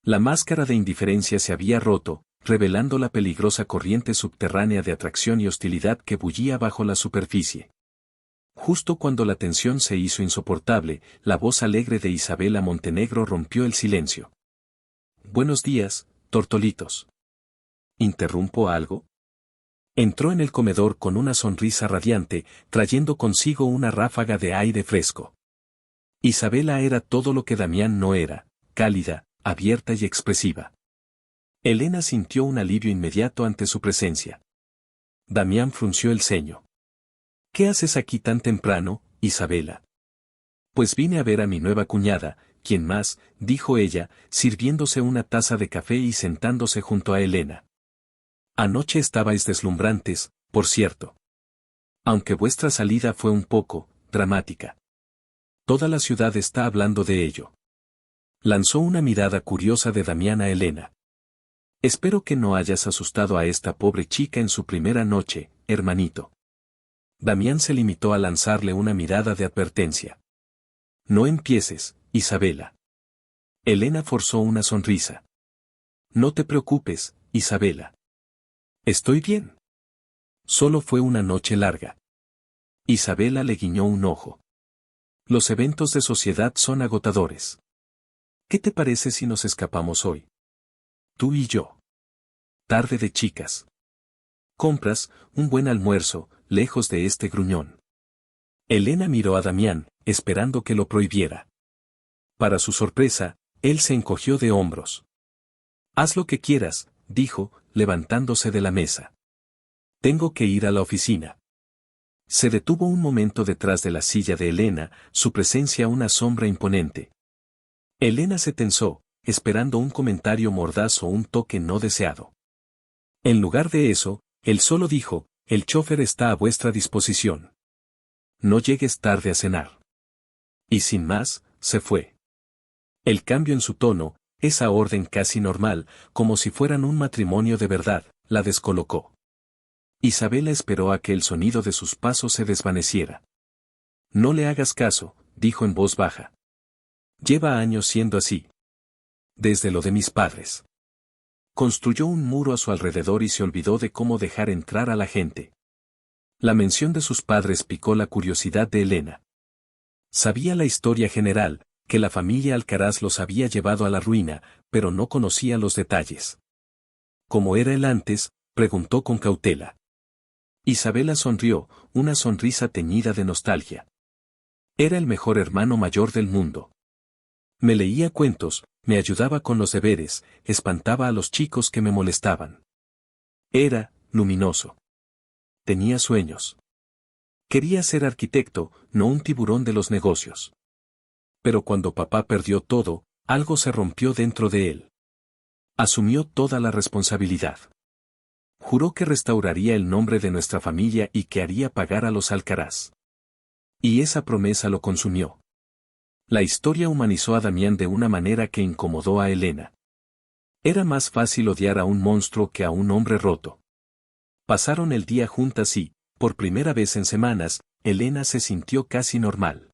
La máscara de indiferencia se había roto, revelando la peligrosa corriente subterránea de atracción y hostilidad que bullía bajo la superficie. Justo cuando la tensión se hizo insoportable, la voz alegre de Isabela Montenegro rompió el silencio. «Buenos días, tortolitos». ¿Interrumpo algo? Entró en el comedor con una sonrisa radiante, trayendo consigo una ráfaga de aire fresco. Isabela era todo lo que Damián no era, cálida, abierta y expresiva. Elena sintió un alivio inmediato ante su presencia. Damián frunció el ceño. «¿Qué haces aquí tan temprano, Isabela?» «Pues vine a ver a mi nueva cuñada, ¿quién más?», dijo ella, sirviéndose una taza de café y sentándose junto a Elena. «Anoche estabais deslumbrantes, por cierto. Aunque vuestra salida fue un poco dramática. Toda la ciudad está hablando de ello». Lanzó una mirada curiosa de Damián a Elena. «Espero que no hayas asustado a esta pobre chica en su primera noche, hermanito». Damián se limitó a lanzarle una mirada de advertencia. «No empieces, Isabela». Elena forzó una sonrisa. «No te preocupes, Isabela. Estoy bien. Solo fue una noche larga». Isabela le guiñó un ojo. Los eventos de sociedad son agotadores. ¿Qué te parece si nos escapamos hoy? Tú y yo. Tarde de chicas. Compras, un buen almuerzo, lejos de este gruñón. Elena miró a Damián, esperando que lo prohibiera. Para su sorpresa, él se encogió de hombros. Haz lo que quieras, dijo, levantándose de la mesa. Tengo que ir a la oficina. Se detuvo un momento detrás de la silla de Elena, su presencia una sombra imponente. Elena se tensó, esperando un comentario mordaz o un toque no deseado. En lugar de eso, él solo dijo, el chofer está a vuestra disposición. No llegues tarde a cenar. Y sin más, se fue. El cambio en su tono, esa orden casi normal, como si fueran un matrimonio de verdad, la descolocó. Isabela esperó a que el sonido de sus pasos se desvaneciera. No le hagas caso, dijo en voz baja. Lleva años siendo así. Desde lo de mis padres. Construyó un muro a su alrededor y se olvidó de cómo dejar entrar a la gente. La mención de sus padres picó la curiosidad de Elena. Sabía la historia general, que la familia Alcaraz los había llevado a la ruina, pero no conocía los detalles. ¿Cómo era él antes?, preguntó con cautela. Isabela sonrió, una sonrisa teñida de nostalgia. Era el mejor hermano mayor del mundo. Me leía cuentos, me ayudaba con los deberes, espantaba a los chicos que me molestaban. Era luminoso. Tenía sueños. Quería ser arquitecto, no un tiburón de los negocios. Pero cuando papá perdió todo, algo se rompió dentro de él. Asumió toda la responsabilidad. Juró que restauraría el nombre de nuestra familia y que haría pagar a los Alcaraz. Y esa promesa lo consumió. La historia humanizó a Damián de una manera que incomodó a Elena. Era más fácil odiar a un monstruo que a un hombre roto. Pasaron el día juntas y, por primera vez en semanas, Elena se sintió casi normal.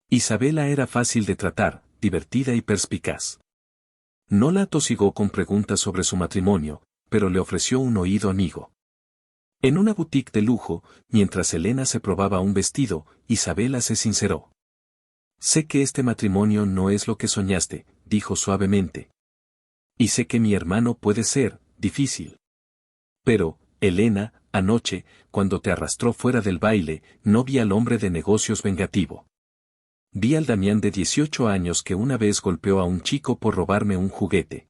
Isabela era fácil de tratar, divertida y perspicaz. No la atosigó con preguntas sobre su matrimonio, pero le ofreció un oído amigo. En una boutique de lujo, mientras Elena se probaba un vestido, Isabela se sinceró. Sé que este matrimonio no es lo que soñaste, dijo suavemente. Y sé que mi hermano puede ser difícil. Pero, Elena, anoche, cuando te arrastró fuera del baile, no vi al hombre de negocios vengativo. Vi al Damián de 18 años que una vez golpeó a un chico por robarme un juguete.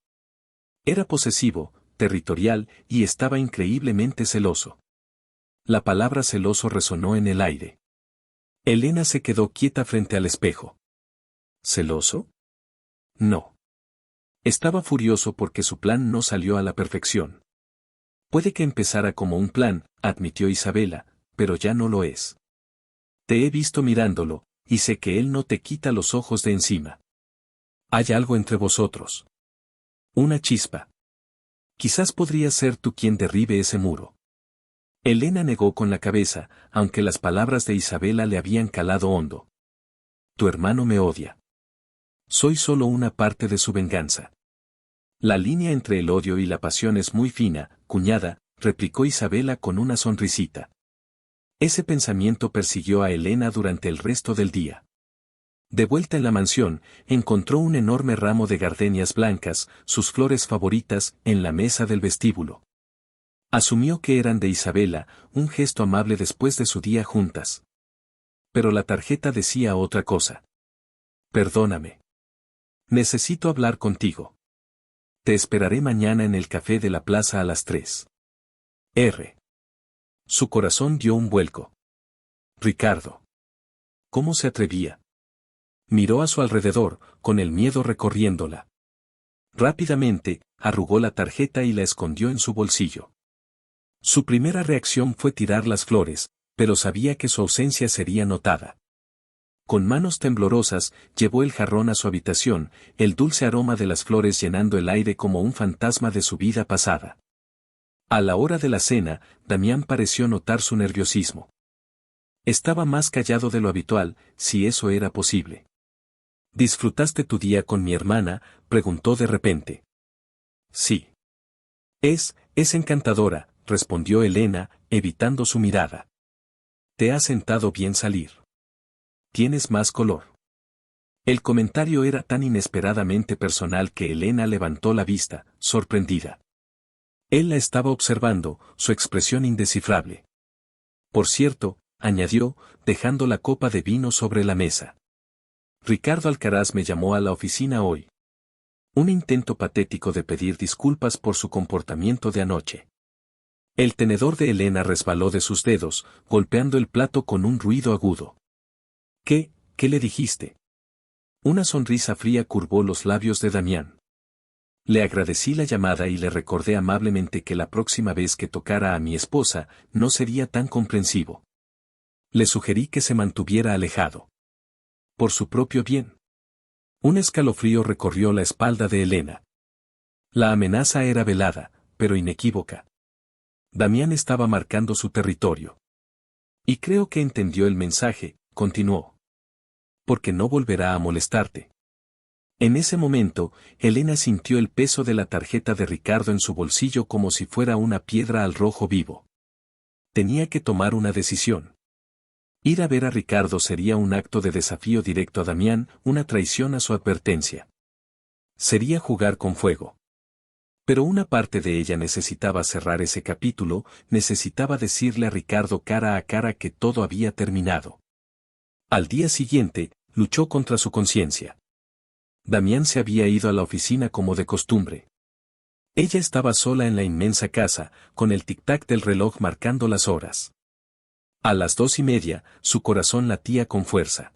Era posesivo, territorial y estaba increíblemente celoso. La palabra celoso resonó en el aire. Elena se quedó quieta frente al espejo. ¿Celoso? No. Estaba furioso porque su plan no salió a la perfección. Puede que empezara como un plan, admitió Isabela, pero ya no lo es. Te he visto mirándolo, y sé que él no te quita los ojos de encima. Hay algo entre vosotros. Una chispa. Quizás podrías ser tú quien derribe ese muro. Elena negó con la cabeza, aunque las palabras de Isabela le habían calado hondo. Tu hermano me odia. Soy solo una parte de su venganza. La línea entre el odio y la pasión es muy fina, cuñada, replicó Isabela con una sonrisita. Ese pensamiento persiguió a Elena durante el resto del día. De vuelta en la mansión, encontró un enorme ramo de gardenias blancas, sus flores favoritas, en la mesa del vestíbulo. Asumió que eran de Isabela, un gesto amable después de su día juntas. Pero la tarjeta decía otra cosa. Perdóname. Necesito hablar contigo. Te esperaré mañana en el café de la plaza a las 3. R. Su corazón dio un vuelco. Ricardo. ¿Cómo se atrevía? Miró a su alrededor, con el miedo recorriéndola. Rápidamente, arrugó la tarjeta y la escondió en su bolsillo. Su primera reacción fue tirar las flores, pero sabía que su ausencia sería notada. Con manos temblorosas, llevó el jarrón a su habitación, el dulce aroma de las flores llenando el aire como un fantasma de su vida pasada. A la hora de la cena, Damián pareció notar su nerviosismo. Estaba más callado de lo habitual, si eso era posible. ¿Disfrutaste tu día con mi hermana?, preguntó de repente. Sí. Es encantadora, respondió Elena, evitando su mirada. Te ha sentado bien salir. tienes más color. El comentario era tan inesperadamente personal que Elena levantó la vista, sorprendida. Él la estaba observando, su expresión indescifrable. Por cierto, añadió, dejando la copa de vino sobre la mesa. Ricardo Alcaraz me llamó a la oficina hoy. Un intento patético de pedir disculpas por su comportamiento de anoche. El tenedor de Elena resbaló de sus dedos, golpeando el plato con un ruido agudo. ¿Qué le dijiste? Una sonrisa fría curvó los labios de Damián. Le agradecí la llamada y le recordé amablemente que la próxima vez que tocara a mi esposa, no sería tan comprensivo. Le sugerí que se mantuviera alejado. Por su propio bien. Un escalofrío recorrió la espalda de Elena. La amenaza era velada, pero inequívoca. Damián estaba marcando su territorio. Y creo que entendió el mensaje, continuó. Porque no volverá a molestarte. En ese momento, Elena sintió el peso de la tarjeta de Ricardo en su bolsillo como si fuera una piedra al rojo vivo. Tenía que tomar una decisión. Ir a ver a Ricardo sería un acto de desafío directo a Damián, una traición a su advertencia. Sería jugar con fuego. Pero una parte de ella necesitaba cerrar ese capítulo, necesitaba decirle a Ricardo cara a cara que todo había terminado. Al día siguiente, luchó contra su conciencia. Damián se había ido a la oficina como de costumbre. Ella estaba sola en la inmensa casa, con el tic-tac del reloj marcando las horas. A las 2:30, su corazón latía con fuerza.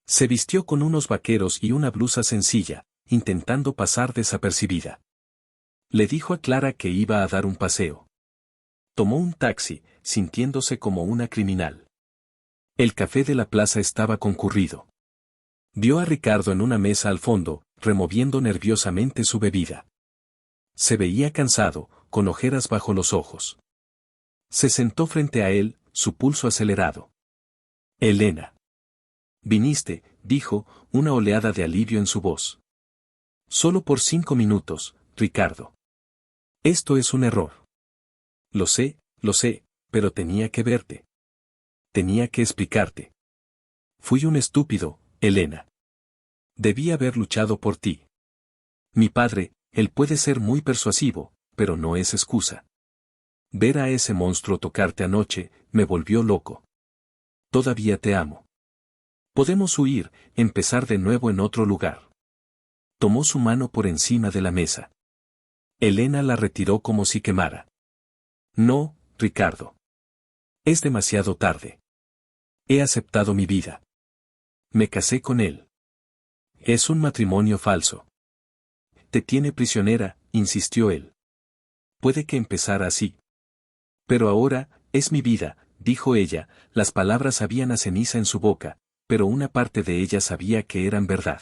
Se vistió con unos vaqueros y una blusa sencilla, intentando pasar desapercibida. Le dijo a Clara que iba a dar un paseo. Tomó un taxi, sintiéndose como una criminal. El café de la plaza estaba concurrido. Vio a Ricardo en una mesa al fondo, removiendo nerviosamente su bebida. Se veía cansado, con ojeras bajo los ojos. Se sentó frente a él, su pulso acelerado. Elena. Viniste, dijo, una oleada de alivio en su voz. Solo por 5 minutos, Ricardo. Esto es un error. Lo sé, pero tenía que verte. Tenía que explicarte. Fui un estúpido, Elena. Debí haber luchado por ti. Mi padre, él puede ser muy persuasivo, pero no es excusa. Ver a ese monstruo tocarte anoche, me volvió loco. Todavía te amo. Podemos huir, empezar de nuevo en otro lugar. Tomó su mano por encima de la mesa. Elena la retiró como si quemara. No, Ricardo. Es demasiado tarde. He aceptado mi vida. Me casé con él. Es un matrimonio falso. Te tiene prisionera, insistió él. Puede que empezara así. Pero ahora, es mi vida, dijo ella, las palabras sabían a ceniza en su boca, pero una parte de ella sabía que eran verdad.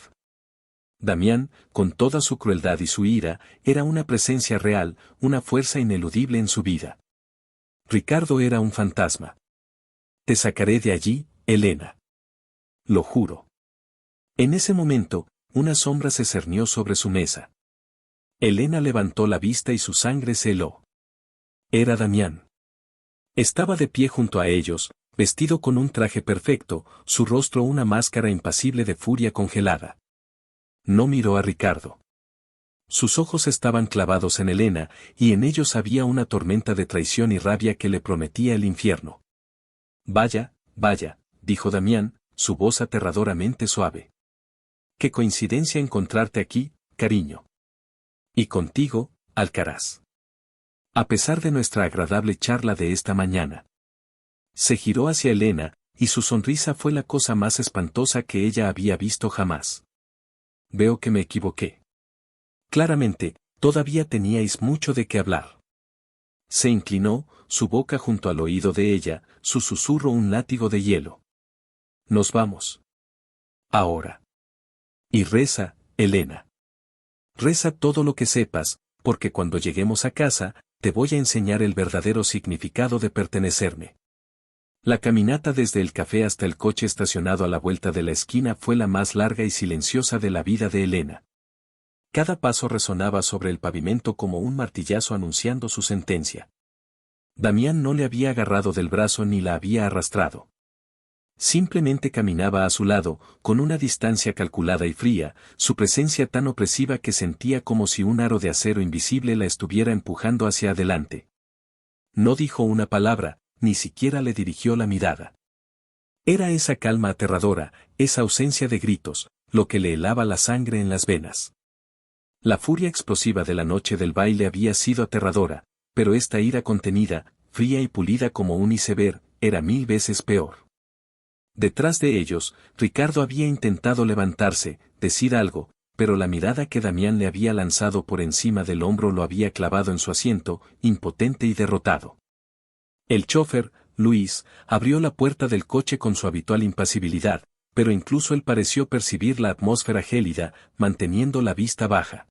Damián, con toda su crueldad y su ira, era una presencia real, una fuerza ineludible en su vida. Ricardo era un fantasma. Te sacaré de allí, Elena. Lo juro. En ese momento, una sombra se cernió sobre su mesa. Elena levantó la vista y su sangre se heló. Era Damián. Estaba de pie junto a ellos, vestido con un traje perfecto, su rostro una máscara impasible de furia congelada. No miró a Ricardo. Sus ojos estaban clavados en Elena, y en ellos había una tormenta de traición y rabia que le prometía el infierno. Vaya, dijo Damián, su voz aterradoramente suave. Qué coincidencia encontrarte aquí, cariño. Y contigo, Alcaraz. A pesar de nuestra agradable charla de esta mañana. Se giró hacia Elena, y su sonrisa fue la cosa más espantosa que ella había visto jamás. Veo que me equivoqué. Claramente, todavía teníais mucho de qué hablar. Se inclinó, su boca junto al oído de ella, su susurro un látigo de hielo. Nos vamos. Ahora. Y reza, Elena. Reza todo lo que sepas, porque cuando lleguemos a casa, te voy a enseñar el verdadero significado de pertenecerme. La caminata desde el café hasta el coche estacionado a la vuelta de la esquina fue la más larga y silenciosa de la vida de Elena. Cada paso resonaba sobre el pavimento como un martillazo anunciando su sentencia. Damián no le había agarrado del brazo ni la había arrastrado. Simplemente caminaba a su lado, con una distancia calculada y fría, su presencia tan opresiva que sentía como si un aro de acero invisible la estuviera empujando hacia adelante. No dijo una palabra, ni siquiera le dirigió la mirada. Era esa calma aterradora, esa ausencia de gritos, lo que le helaba la sangre en las venas. La furia explosiva de la noche del baile había sido aterradora, pero esta ira contenida, fría y pulida como un iceberg, era 1000 veces peor. Detrás de ellos, Ricardo había intentado levantarse, decir algo, pero la mirada que Damián le había lanzado por encima del hombro lo había clavado en su asiento, impotente y derrotado. El chófer, Luis, abrió la puerta del coche con su habitual impasibilidad, pero incluso él pareció percibir la atmósfera gélida, manteniendo la vista baja.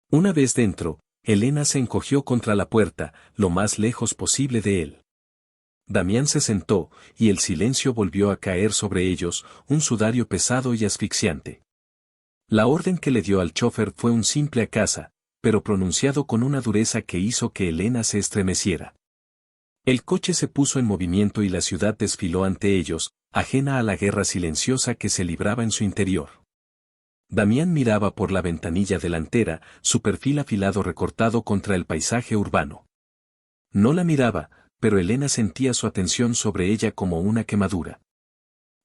Una vez dentro, Elena se encogió contra la puerta, lo más lejos posible de él. Damián se sentó, y el silencio volvió a caer sobre ellos, un sudario pesado y asfixiante. La orden que le dio al chófer fue un simple acaza, pero pronunciado con una dureza que hizo que Elena se estremeciera. El coche se puso en movimiento y la ciudad desfiló ante ellos, ajena a la guerra silenciosa que se libraba en su interior. Damián miraba por la ventanilla delantera, su perfil afilado recortado contra el paisaje urbano. No la miraba, pero Elena sentía su atención sobre ella como una quemadura.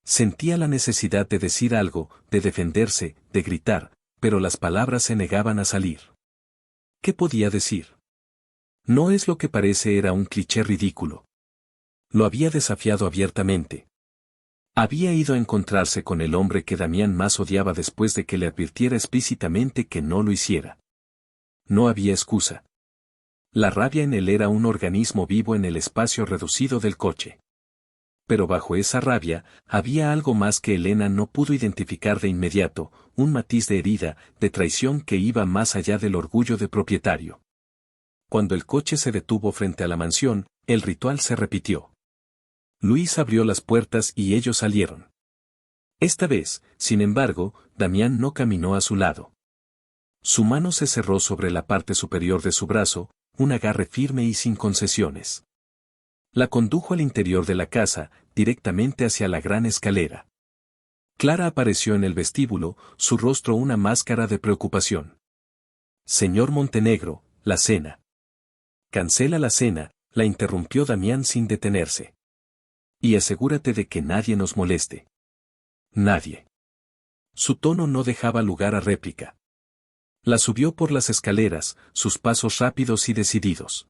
Sentía la necesidad de decir algo, de defenderse, de gritar, pero las palabras se negaban a salir. ¿Qué podía decir? No es lo que parece, era un cliché ridículo. Lo había desafiado abiertamente. Había ido a encontrarse con el hombre que Damián más odiaba después de que le advirtiera explícitamente que no lo hiciera. No había excusa. La rabia en él era un organismo vivo en el espacio reducido del coche. Pero bajo esa rabia, había algo más que Elena no pudo identificar de inmediato, un matiz de herida, de traición que iba más allá del orgullo de propietario. Cuando el coche se detuvo frente a la mansión, el ritual se repitió. Luis abrió las puertas y ellos salieron. Esta vez, sin embargo, Damián no caminó a su lado. Su mano se cerró sobre la parte superior de su brazo, un agarre firme y sin concesiones. La condujo al interior de la casa, directamente hacia la gran escalera. Clara apareció en el vestíbulo, su rostro una máscara de preocupación. Señor Montenegro, la cena. Cancela la cena, la interrumpió Damián sin detenerse. Y asegúrate de que nadie nos moleste. Nadie. Su tono no dejaba lugar a réplica. La subió por las escaleras, sus pasos rápidos y decididos.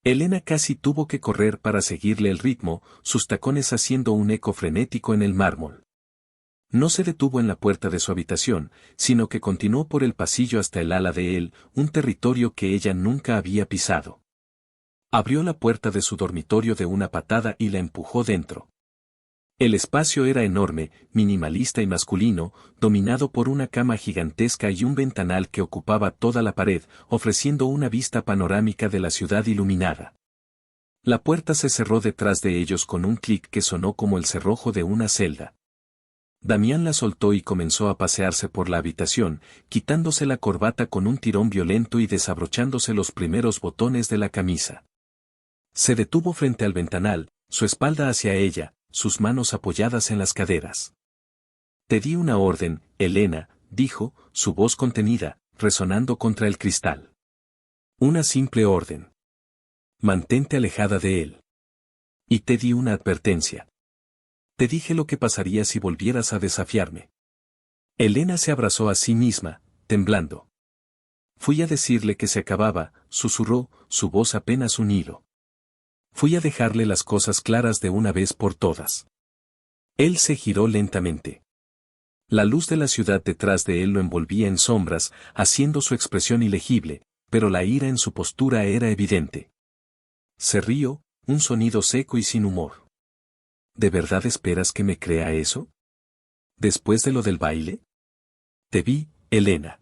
Elena casi tuvo que correr para seguirle el ritmo, sus tacones haciendo un eco frenético en el mármol. No se detuvo en la puerta de su habitación, sino que continuó por el pasillo hasta el ala de él, un territorio que ella nunca había pisado. Abrió la puerta de su dormitorio de una patada y la empujó dentro. El espacio era enorme, minimalista y masculino, dominado por una cama gigantesca y un ventanal que ocupaba toda la pared, ofreciendo una vista panorámica de la ciudad iluminada. La puerta se cerró detrás de ellos con un clic que sonó como el cerrojo de una celda. Damián la soltó y comenzó a pasearse por la habitación, quitándose la corbata con un tirón violento y desabrochándose los primeros botones de la camisa. Se detuvo frente al ventanal, su espalda hacia ella, sus manos apoyadas en las caderas. Te di una orden, Elena, dijo, su voz contenida, resonando contra el cristal. Una simple orden. Mantente alejada de él. Y te di una advertencia. Te dije lo que pasaría si volvieras a desafiarme. Elena se abrazó a sí misma, temblando. Fui a decirle que se acababa, susurró, su voz apenas un hilo. Fui a dejarle las cosas claras de una vez por todas. Él se giró lentamente. La luz de la ciudad detrás de él lo envolvía en sombras, haciendo su expresión ilegible, pero la ira en su postura era evidente. Se rió, un sonido seco y sin humor. ¿De verdad esperas que me crea eso? ¿Después de lo del baile? Te vi, Elena.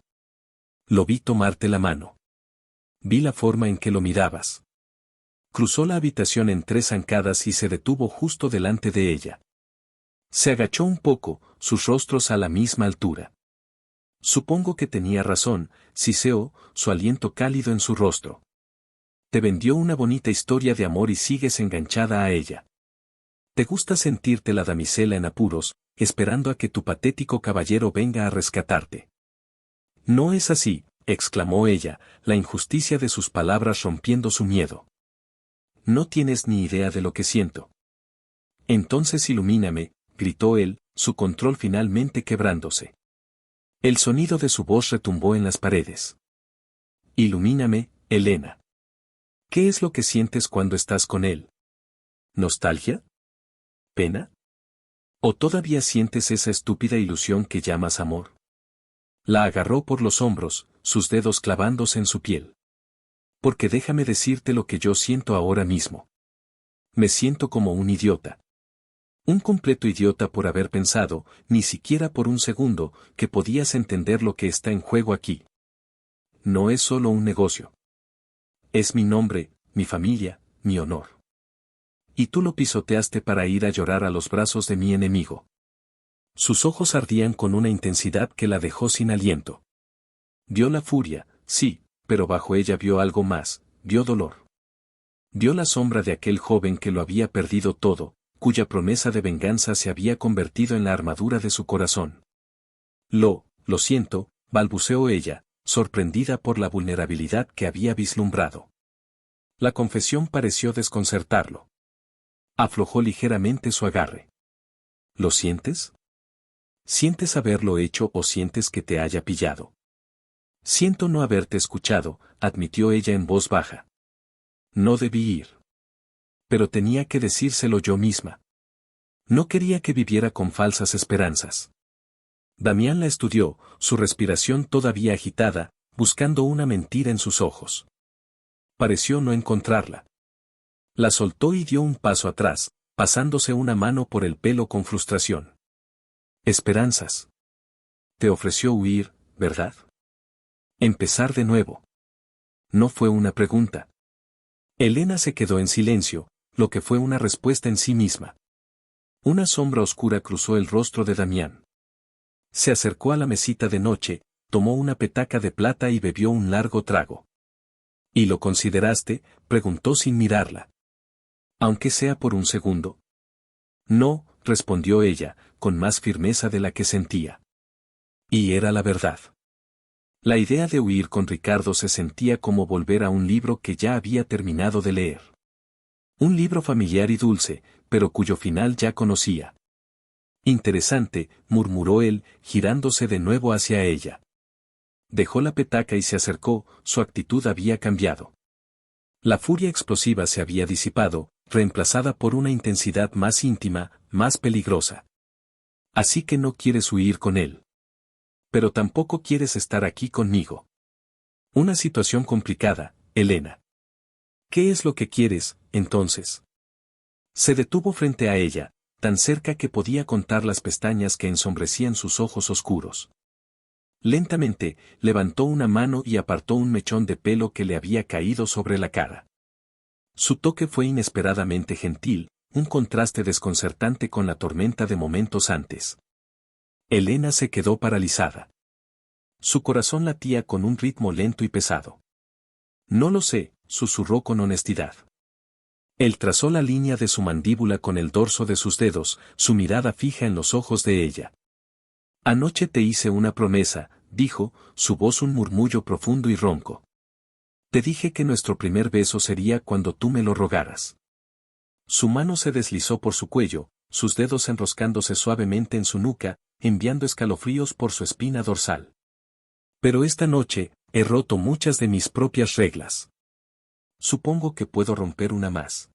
Lo vi tomarte la mano. Vi la forma en que lo mirabas. Cruzó la habitación en 3 zancadas y se detuvo justo delante de ella. Se agachó un poco, sus rostros a la misma altura. Supongo que tenía razón, siseó, su aliento cálido en su rostro. Te vendió una bonita historia de amor y sigues enganchada a ella. Te gusta sentirte la damisela en apuros, esperando a que tu patético caballero venga a rescatarte. No es así, exclamó ella, la injusticia de sus palabras rompiendo su miedo. No tienes ni idea de lo que siento. Entonces ilumíname, gritó él, su control finalmente quebrándose. El sonido de su voz retumbó en las paredes. Ilumíname, Elena. ¿Qué es lo que sientes cuando estás con él? ¿Nostalgia? ¿Pena? ¿O todavía sientes esa estúpida ilusión que llamas amor? La agarró por los hombros, sus dedos clavándose en su piel. Porque déjame decirte lo que yo siento ahora mismo. Me siento como un idiota. Un completo idiota por haber pensado, ni siquiera por un segundo, que podías entender lo que está en juego aquí. No es solo un negocio. Es mi nombre, mi familia, mi honor. Y tú lo pisoteaste para ir a llorar a los brazos de mi enemigo. Sus ojos ardían con una intensidad que la dejó sin aliento. Vio la furia, sí, pero bajo ella vio algo más, vio dolor. Vio la sombra de aquel joven que lo había perdido todo, cuya promesa de venganza se había convertido en la armadura de su corazón. Lo siento, balbuceó ella, sorprendida por la vulnerabilidad que había vislumbrado. La confesión pareció desconcertarlo. Aflojó ligeramente su agarre. ¿Lo sientes? ¿Sientes haberlo hecho o sientes que te haya pillado? Siento no haberte escuchado, admitió ella en voz baja. No debí ir. Pero tenía que decírselo yo misma. No quería que viviera con falsas esperanzas. Damián la estudió, su respiración todavía agitada, buscando una mentira en sus ojos. Pareció no encontrarla. La soltó y dio un paso atrás, pasándose una mano por el pelo con frustración. Esperanzas. Te ofreció huir, ¿verdad? Empezar de nuevo. No fue una pregunta. Elena se quedó en silencio, lo que fue una respuesta en sí misma. Una sombra oscura cruzó el rostro de Damián. Se acercó a la mesita de noche, tomó una petaca de plata y bebió un largo trago. ¿Y lo consideraste?, preguntó sin mirarla. Aunque sea por un segundo. No, respondió ella, con más firmeza de la que sentía. Y era la verdad. La idea de huir con Ricardo se sentía como volver a un libro que ya había terminado de leer. Un libro familiar y dulce, pero cuyo final ya conocía. Interesante, murmuró él, girándose de nuevo hacia ella. Dejó la petaca y se acercó, su actitud había cambiado. La furia explosiva se había disipado, reemplazada por una intensidad más íntima, más peligrosa. Así que no quieres huir con él. Pero tampoco quieres estar aquí conmigo. Una situación complicada, Elena. ¿Qué es lo que quieres, entonces? Se detuvo frente a ella, tan cerca que podía contar las pestañas que ensombrecían sus ojos oscuros. Lentamente, levantó una mano y apartó un mechón de pelo que le había caído sobre la cara. Su toque fue inesperadamente gentil, un contraste desconcertante con la tormenta de momentos antes. Elena se quedó paralizada. Su corazón latía con un ritmo lento y pesado. No lo sé, susurró con honestidad. Él trazó la línea de su mandíbula con el dorso de sus dedos, su mirada fija en los ojos de ella. Anoche te hice una promesa, dijo, su voz un murmullo profundo y ronco. Te dije que nuestro primer beso sería cuando tú me lo rogaras. Su mano se deslizó por su cuello, sus dedos enroscándose suavemente en su nuca, enviando escalofríos por su espina dorsal. Pero esta noche, he roto muchas de mis propias reglas. Supongo que puedo romper una más.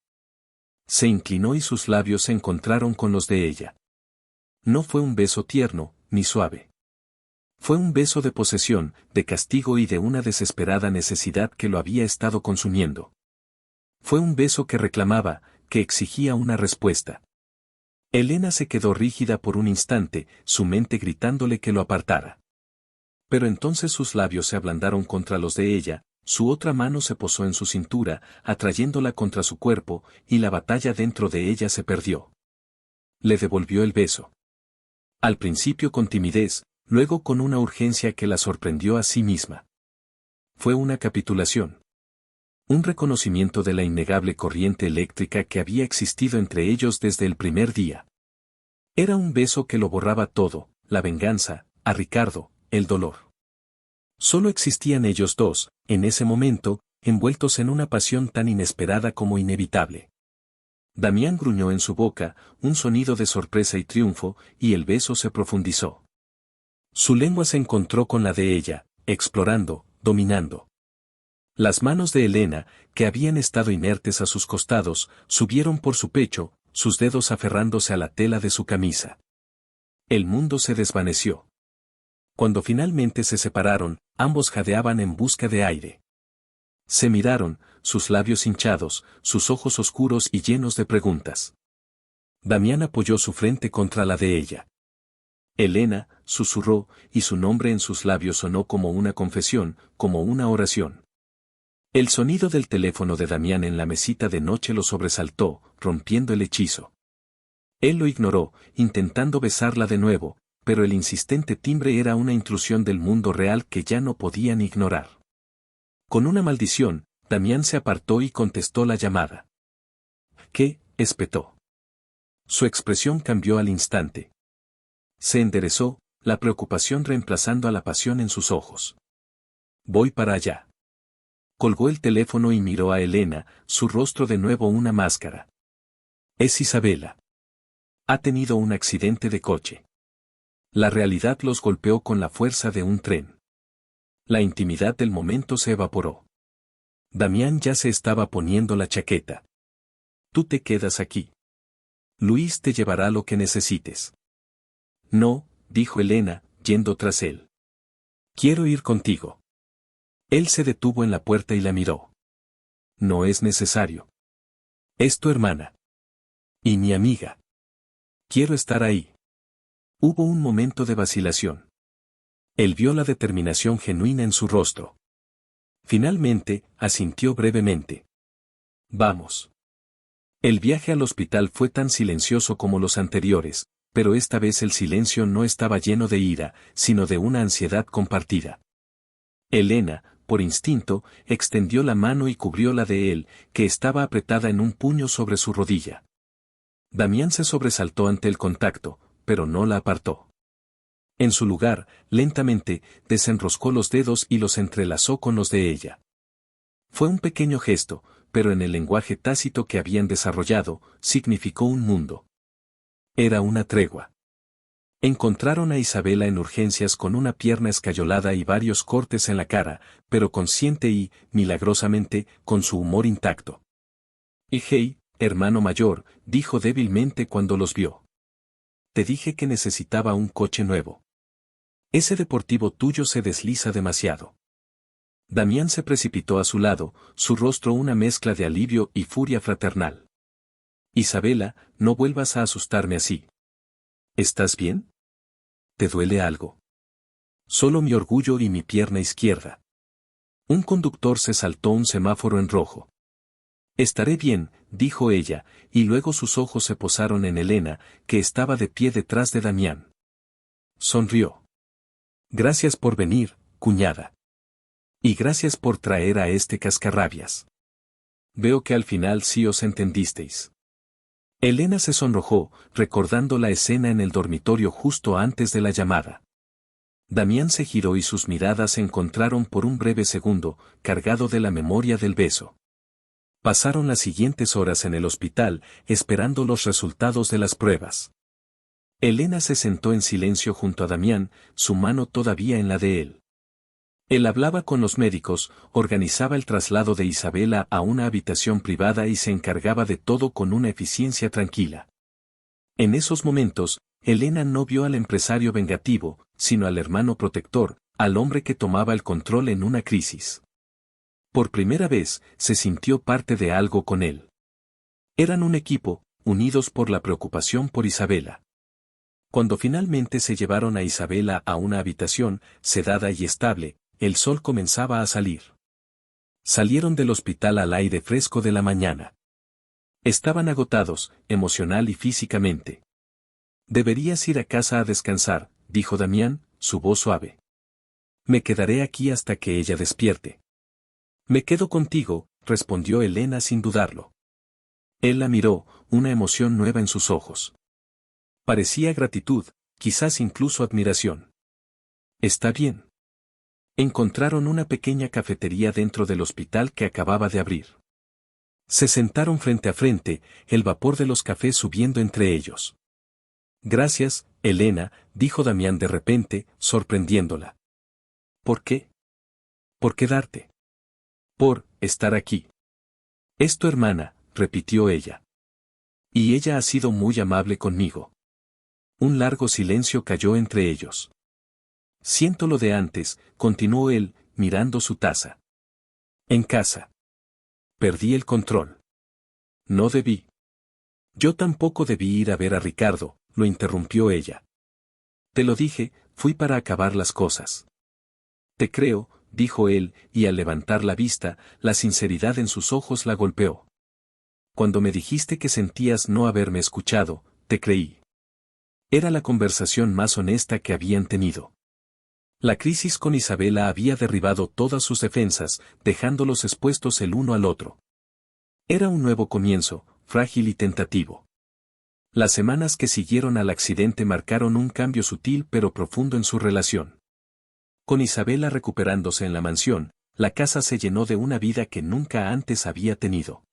Se inclinó y sus labios se encontraron con los de ella. No fue un beso tierno, ni suave. Fue un beso de posesión, de castigo y de una desesperada necesidad que lo había estado consumiendo. Fue un beso que reclamaba, que exigía una respuesta. Elena se quedó rígida por un instante, su mente gritándole que lo apartara. Pero entonces sus labios se ablandaron contra los de ella, su otra mano se posó en su cintura, atrayéndola contra su cuerpo, y la batalla dentro de ella se perdió. Le devolvió el beso. Al principio con timidez, luego con una urgencia que la sorprendió a sí misma. Fue una capitulación. Un reconocimiento de la innegable corriente eléctrica que había existido entre ellos desde el primer día. Era un beso que lo borraba todo, la venganza, a Ricardo, el dolor. Solo existían ellos dos, en ese momento, envueltos en una pasión tan inesperada como inevitable. Damián gruñó en su boca, un sonido de sorpresa y triunfo, y el beso se profundizó. Su lengua se encontró con la de ella, explorando, dominando. Las manos de Elena, que habían estado inertes a sus costados, subieron por su pecho, sus dedos aferrándose a la tela de su camisa. El mundo se desvaneció. Cuando finalmente se separaron, ambos jadeaban en busca de aire. Se miraron, sus labios hinchados, sus ojos oscuros y llenos de preguntas. Damián apoyó su frente contra la de ella. Elena, susurró, y su nombre en sus labios sonó como una confesión, como una oración. El sonido del teléfono de Damián en la mesita de noche lo sobresaltó, rompiendo el hechizo. Él lo ignoró, intentando besarla de nuevo, pero el insistente timbre era una intrusión del mundo real que ya no podían ignorar. Con una maldición, Damián se apartó y contestó la llamada. ¿Qué? Espetó. Su expresión cambió al instante. Se enderezó, la preocupación reemplazando a la pasión en sus ojos. Voy para allá. Colgó el teléfono y miró a Elena, su rostro de nuevo una máscara. Es Isabela. Ha tenido un accidente de coche. La realidad los golpeó con la fuerza de un tren. La intimidad del momento se evaporó. Damián ya se estaba poniendo la chaqueta. Tú te quedas aquí. Luis te llevará lo que necesites. No, dijo Elena, yendo tras él. Quiero ir contigo. Él se detuvo en la puerta y la miró. No es necesario. Es tu hermana. Y mi amiga. Quiero estar ahí. Hubo un momento de vacilación. Él vio la determinación genuina en su rostro. Finalmente, asintió brevemente. Vamos. El viaje al hospital fue tan silencioso como los anteriores, pero esta vez el silencio no estaba lleno de ira, sino de una ansiedad compartida. Elena, por instinto, extendió la mano y cubrió la de él, que estaba apretada en un puño sobre su rodilla. Damián se sobresaltó ante el contacto, pero no la apartó. En su lugar, lentamente, desenroscó los dedos y los entrelazó con los de ella. Fue un pequeño gesto, pero en el lenguaje tácito que habían desarrollado, significó un mundo. Era una tregua. Encontraron a Isabela en urgencias con una pierna escayolada y varios cortes en la cara, pero consciente y, milagrosamente, con su humor intacto. Y hey, hermano mayor, dijo débilmente cuando los vio. Te dije que necesitaba un coche nuevo. Ese deportivo tuyo se desliza demasiado. Damián se precipitó a su lado, su rostro una mezcla de alivio y furia fraternal. Isabela, no vuelvas a asustarme así. ¿Estás bien? ¿Te duele algo? Solo mi orgullo y mi pierna izquierda. Un conductor se saltó un semáforo en rojo. Estaré bien, dijo ella, y luego sus ojos se posaron en Elena, que estaba de pie detrás de Damián. Sonrió. Gracias por venir, cuñada. Y gracias por traer a este cascarrabias. Veo que al final sí os entendisteis. Elena se sonrojó, recordando la escena en el dormitorio justo antes de la llamada. Damián se giró y sus miradas se encontraron por un breve segundo, cargado de la memoria del beso. Pasaron las siguientes horas en el hospital, esperando los resultados de las pruebas. Elena se sentó en silencio junto a Damián, su mano todavía en la de él. Él hablaba con los médicos, organizaba el traslado de Isabela a una habitación privada y se encargaba de todo con una eficiencia tranquila. En esos momentos, Elena no vio al empresario vengativo, sino al hermano protector, al hombre que tomaba el control en una crisis. Por primera vez, se sintió parte de algo con él. Eran un equipo, unidos por la preocupación por Isabela. Cuando finalmente se llevaron a Isabela a una habitación, sedada y estable, el sol comenzaba a salir. Salieron del hospital al aire fresco de la mañana. Estaban agotados, emocional y físicamente. Deberías ir a casa a descansar, dijo Damián, su voz suave. Me quedaré aquí hasta que ella despierte. Me quedo contigo, respondió Elena sin dudarlo. Él la miró, una emoción nueva en sus ojos. Parecía gratitud, quizás incluso admiración. Está bien. Encontraron una pequeña cafetería dentro del hospital que acababa de abrir. Se sentaron frente a frente, el vapor de los cafés subiendo entre ellos. Gracias, Elena, dijo Damián de repente, sorprendiéndola. ¿Por qué? ¿Por quedarte? Por estar aquí. Es tu hermana, repitió ella. Y ella ha sido muy amable conmigo. Un largo silencio cayó entre ellos. Siento lo de antes, continuó él, mirando su taza. En casa. Perdí el control. No debí. Yo tampoco debí ir a ver a Ricardo, lo interrumpió ella. Te lo dije, fui para acabar las cosas. Te creo, dijo él, y al levantar la vista, la sinceridad en sus ojos la golpeó. Cuando me dijiste que sentías no haberme escuchado, te creí. Era la conversación más honesta que habían tenido. La crisis con Isabela había derribado todas sus defensas, dejándolos expuestos el uno al otro. Era un nuevo comienzo, frágil y tentativo. Las semanas que siguieron al accidente marcaron un cambio sutil pero profundo en su relación. Con Isabela recuperándose en la mansión, la casa se llenó de una vida que nunca antes había tenido.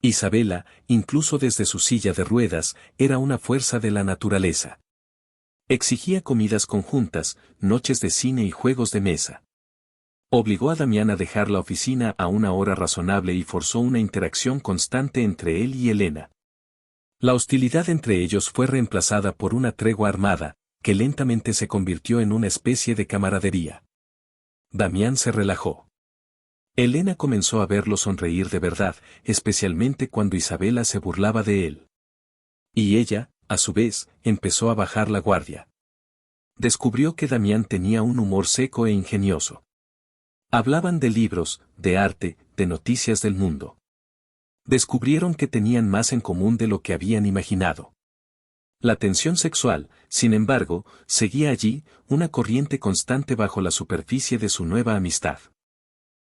Isabela, incluso desde su silla de ruedas, era una fuerza de la naturaleza. Exigía comidas conjuntas, noches de cine y juegos de mesa. Obligó a Damián a dejar la oficina a una hora razonable y forzó una interacción constante entre él y Elena. La hostilidad entre ellos fue reemplazada por una tregua armada, que lentamente se convirtió en una especie de camaradería. Damián se relajó. Elena comenzó a verlo sonreír de verdad, especialmente cuando Isabela se burlaba de él. Y ella, a su vez, empezó a bajar la guardia. Descubrió que Damián tenía un humor seco e ingenioso. Hablaban de libros, de arte, de noticias del mundo. Descubrieron que tenían más en común de lo que habían imaginado. La tensión sexual, sin embargo, seguía allí, una corriente constante bajo la superficie de su nueva amistad.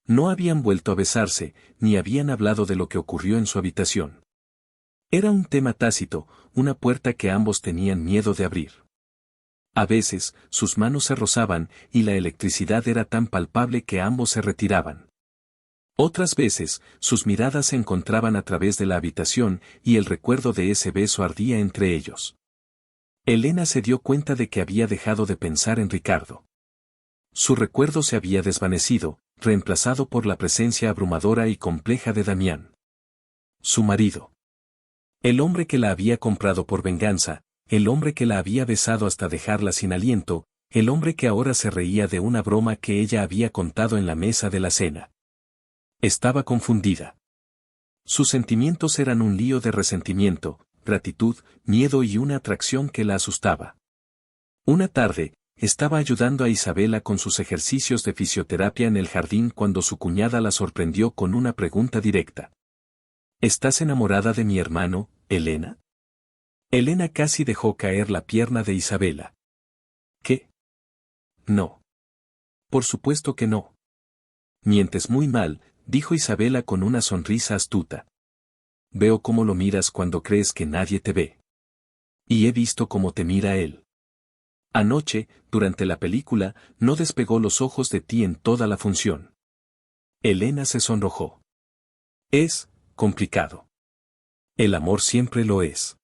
No habían vuelto a besarse, ni habían hablado de lo que ocurrió en su habitación. Era un tema tácito, una puerta que ambos tenían miedo de abrir. A veces, sus manos se rozaban, y la electricidad era tan palpable que ambos se retiraban. Otras veces, sus miradas se encontraban a través de la habitación, y el recuerdo de ese beso ardía entre ellos. Elena se dio cuenta de que había dejado de pensar en Ricardo. Su recuerdo se había desvanecido, reemplazado por la presencia abrumadora y compleja de Damián. Su marido. El hombre que la había comprado por venganza, el hombre que la había besado hasta dejarla sin aliento, el hombre que ahora se reía de una broma que ella había contado en la mesa de la cena. Estaba confundida. Sus sentimientos eran un lío de resentimiento, gratitud, miedo y una atracción que la asustaba. Una tarde, estaba ayudando a Isabela con sus ejercicios de fisioterapia en el jardín cuando su cuñada la sorprendió con una pregunta directa. ¿Estás enamorada de mi hermano, Elena? Elena casi dejó caer la pierna de Isabela. ¿Qué? No. Por supuesto que no. Mientes muy mal, dijo Isabela con una sonrisa astuta. Veo cómo lo miras cuando crees que nadie te ve. Y he visto cómo te mira él. Anoche, durante la película, no despegó los ojos de ti en toda la función. Elena se sonrojó. Es complicado. El amor siempre lo es.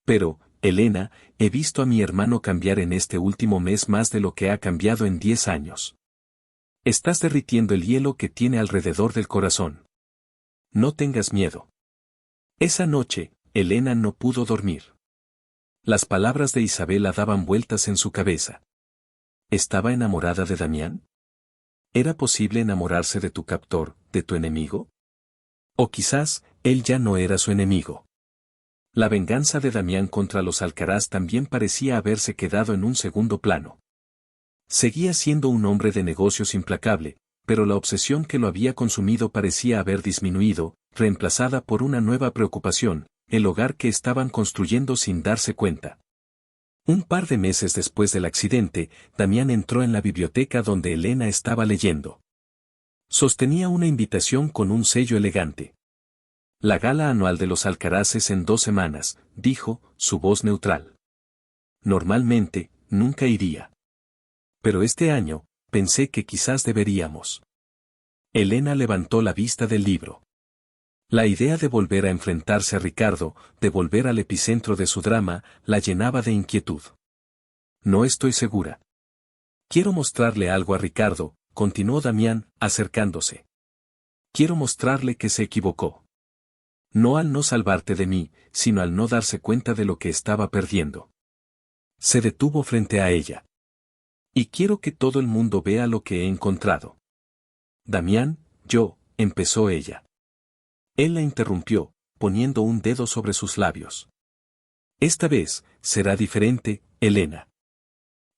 Pero, Elena, he visto a mi hermano cambiar en este último mes más de lo que ha cambiado en 10 años. Estás derritiendo el hielo que tiene alrededor del corazón. No tengas miedo. Esa noche, Elena no pudo dormir. Las palabras de Isabela daban vueltas en su cabeza. ¿Estaba enamorada de Damián? ¿Era posible enamorarse de tu captor, de tu enemigo? O quizás, él ya no era su enemigo. La venganza de Damián contra los Alcaraz también parecía haberse quedado en un segundo plano. Seguía siendo un hombre de negocios implacable, pero la obsesión que lo había consumido parecía haber disminuido, reemplazada por una nueva preocupación, el hogar que estaban construyendo sin darse cuenta. Un par de meses después del accidente, Damián entró en la biblioteca donde Elena estaba leyendo. Sostenía una invitación con un sello elegante. La gala anual de los Alcaraces en 2 semanas, dijo, su voz neutral. Normalmente, nunca iría. Pero este año, pensé que quizás deberíamos. Elena levantó la vista del libro. La idea de volver a enfrentarse a Ricardo, de volver al epicentro de su drama, la llenaba de inquietud. No estoy segura. Quiero mostrarle algo a Ricardo, continuó Damián, acercándose. Quiero mostrarle que se equivocó. No al no salvarte de mí, sino al no darse cuenta de lo que estaba perdiendo. Se detuvo frente a ella. Y quiero que todo el mundo vea lo que he encontrado. Damián, empezó ella. Él la interrumpió, poniendo un dedo sobre sus labios. Esta vez, será diferente, Elena.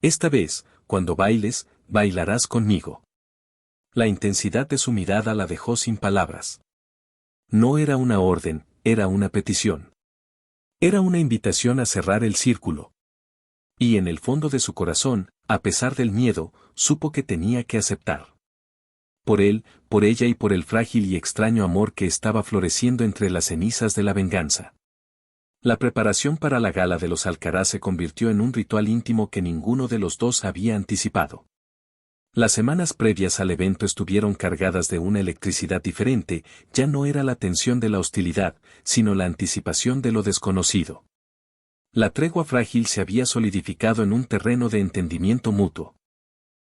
Esta vez, cuando bailes, bailarás conmigo. La intensidad de su mirada la dejó sin palabras. No era una orden, era una petición. Era una invitación a cerrar el círculo. Y en el fondo de su corazón, a pesar del miedo, supo que tenía que aceptar. Por él, por ella y por el frágil y extraño amor que estaba floreciendo entre las cenizas de la venganza. La preparación para la gala de los Alcaraz se convirtió en un ritual íntimo que ninguno de los dos había anticipado. Las semanas previas al evento estuvieron cargadas de una electricidad diferente, ya no era la tensión de la hostilidad, sino la anticipación de lo desconocido. La tregua frágil se había solidificado en un terreno de entendimiento mutuo.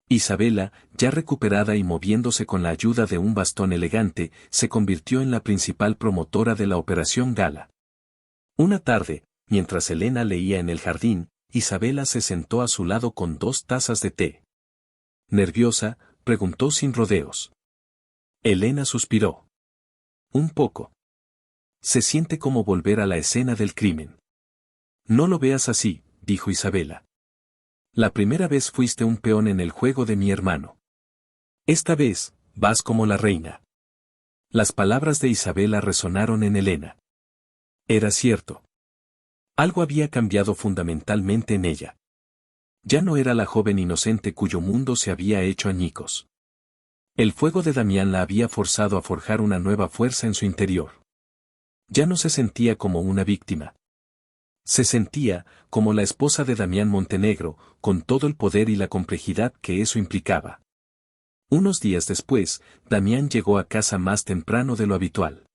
Isabela, ya recuperada y moviéndose con la ayuda de un bastón elegante, se convirtió en la principal promotora de la Operación Gala. Una tarde, mientras Elena leía en el jardín, Isabela se sentó a su lado con 2 tazas de té. Nerviosa, preguntó sin rodeos. Elena suspiró. Un poco. Se siente como volver a la escena del crimen. No lo veas así, dijo Isabela. La primera vez fuiste un peón en el juego de mi hermano. Esta vez, vas como la reina. Las palabras de Isabela resonaron en Elena. Era cierto. Algo había cambiado fundamentalmente en ella. Ya no era la joven inocente cuyo mundo se había hecho añicos. El fuego de Damián la había forzado a forjar una nueva fuerza en su interior. Ya no se sentía como una víctima. Se sentía, como la esposa de Damián Montenegro, con todo el poder y la complejidad que eso implicaba. Unos días después, Damián llegó a casa más temprano de lo habitual.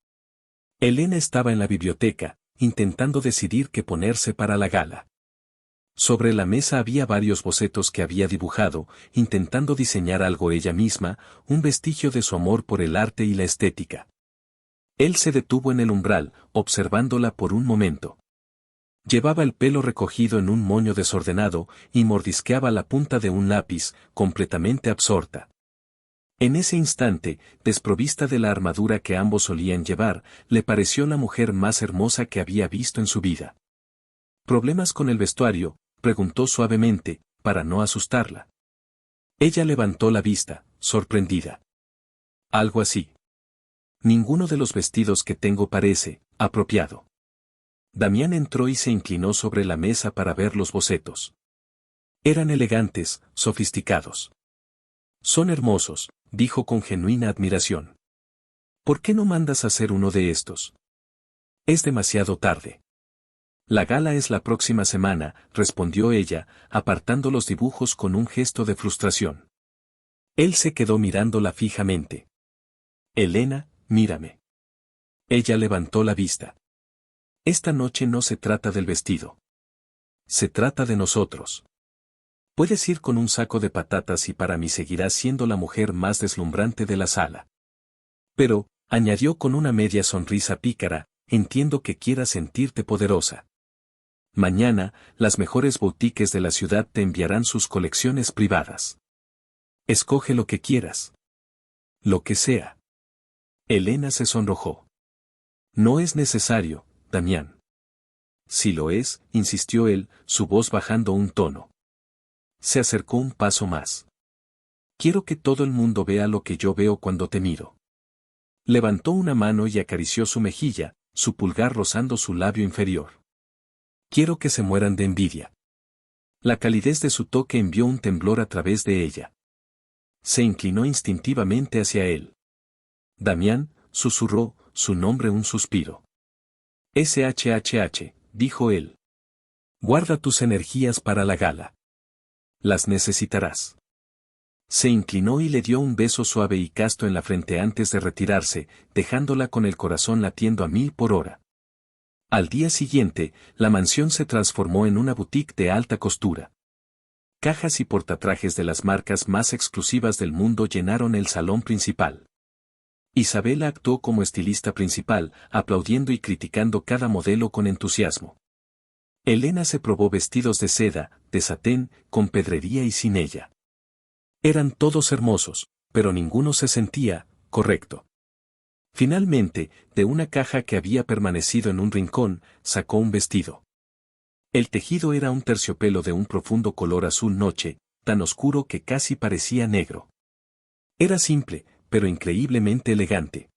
Elena estaba en la biblioteca, intentando decidir qué ponerse para la gala. Sobre la mesa había varios bocetos que había dibujado, intentando diseñar algo ella misma, un vestigio de su amor por el arte y la estética. Él se detuvo en el umbral, observándola por un momento. Llevaba el pelo recogido en un moño desordenado y mordisqueaba la punta de un lápiz, completamente absorta. En ese instante, desprovista de la armadura que ambos solían llevar, le pareció la mujer más hermosa que había visto en su vida. ¿Problemas con el vestuario?, preguntó suavemente, para no asustarla. Ella levantó la vista, sorprendida. Algo así. Ninguno de los vestidos que tengo parece apropiado. Damián entró y se inclinó sobre la mesa para ver los bocetos. Eran elegantes, sofisticados. Son hermosos, dijo con genuina admiración. ¿Por qué no mandas a hacer uno de estos? Es demasiado tarde. La gala es la próxima semana, respondió ella, apartando los dibujos con un gesto de frustración. Él se quedó mirándola fijamente. Elena, mírame. Ella levantó la vista. Esta noche no se trata del vestido. Se trata de nosotros. Puedes ir con un saco de patatas y para mí seguirás siendo la mujer más deslumbrante de la sala. Pero, añadió con una media sonrisa pícara, entiendo que quieras sentirte poderosa. Mañana, las mejores boutiques de la ciudad te enviarán sus colecciones privadas. Escoge lo que quieras. Lo que sea. Elena se sonrojó. No es necesario, Damián. Si lo es, insistió él, su voz bajando un tono. Se acercó un paso más. Quiero que todo el mundo vea lo que yo veo cuando te miro. Levantó una mano y acarició su mejilla, su pulgar rozando su labio inferior. Quiero que se mueran de envidia. La calidez de su toque envió un temblor a través de ella. Se inclinó instintivamente hacia él. Damián, susurró, su nombre un suspiro. SHHH, dijo él. Guarda tus energías para la gala. Las necesitarás. Se inclinó y le dio un beso suave y casto en la frente antes de retirarse, dejándola con el corazón latiendo a 1000 por hora. Al día siguiente, la mansión se transformó en una boutique de alta costura. Cajas y portatrajes de las marcas más exclusivas del mundo llenaron el salón principal. Isabela actuó como estilista principal, aplaudiendo y criticando cada modelo con entusiasmo. Elena se probó vestidos de seda, de satén, con pedrería y sin ella. Eran todos hermosos, pero ninguno se sentía correcto. Finalmente, de una caja que había permanecido en un rincón, sacó un vestido. El tejido era un terciopelo de un profundo color azul noche, tan oscuro que casi parecía negro. Era simple, pero increíblemente elegante.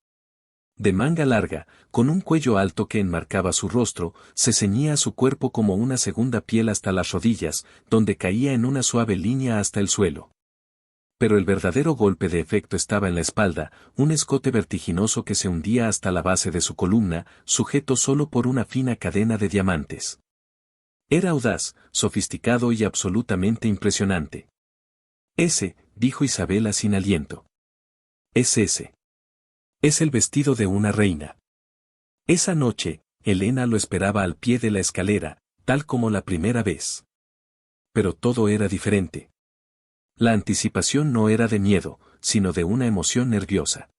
De manga larga, con un cuello alto que enmarcaba su rostro, se ceñía a su cuerpo como una segunda piel hasta las rodillas, donde caía en una suave línea hasta el suelo. Pero el verdadero golpe de efecto estaba en la espalda, un escote vertiginoso que se hundía hasta la base de su columna, sujeto solo por una fina cadena de diamantes. Era audaz, sofisticado y absolutamente impresionante. Ese, dijo Isabela sin aliento. Es ese. Es el vestido de una reina. Esa noche, Elena lo esperaba al pie de la escalera, tal como la primera vez. Pero todo era diferente. La anticipación no era de miedo, sino de una emoción nerviosa.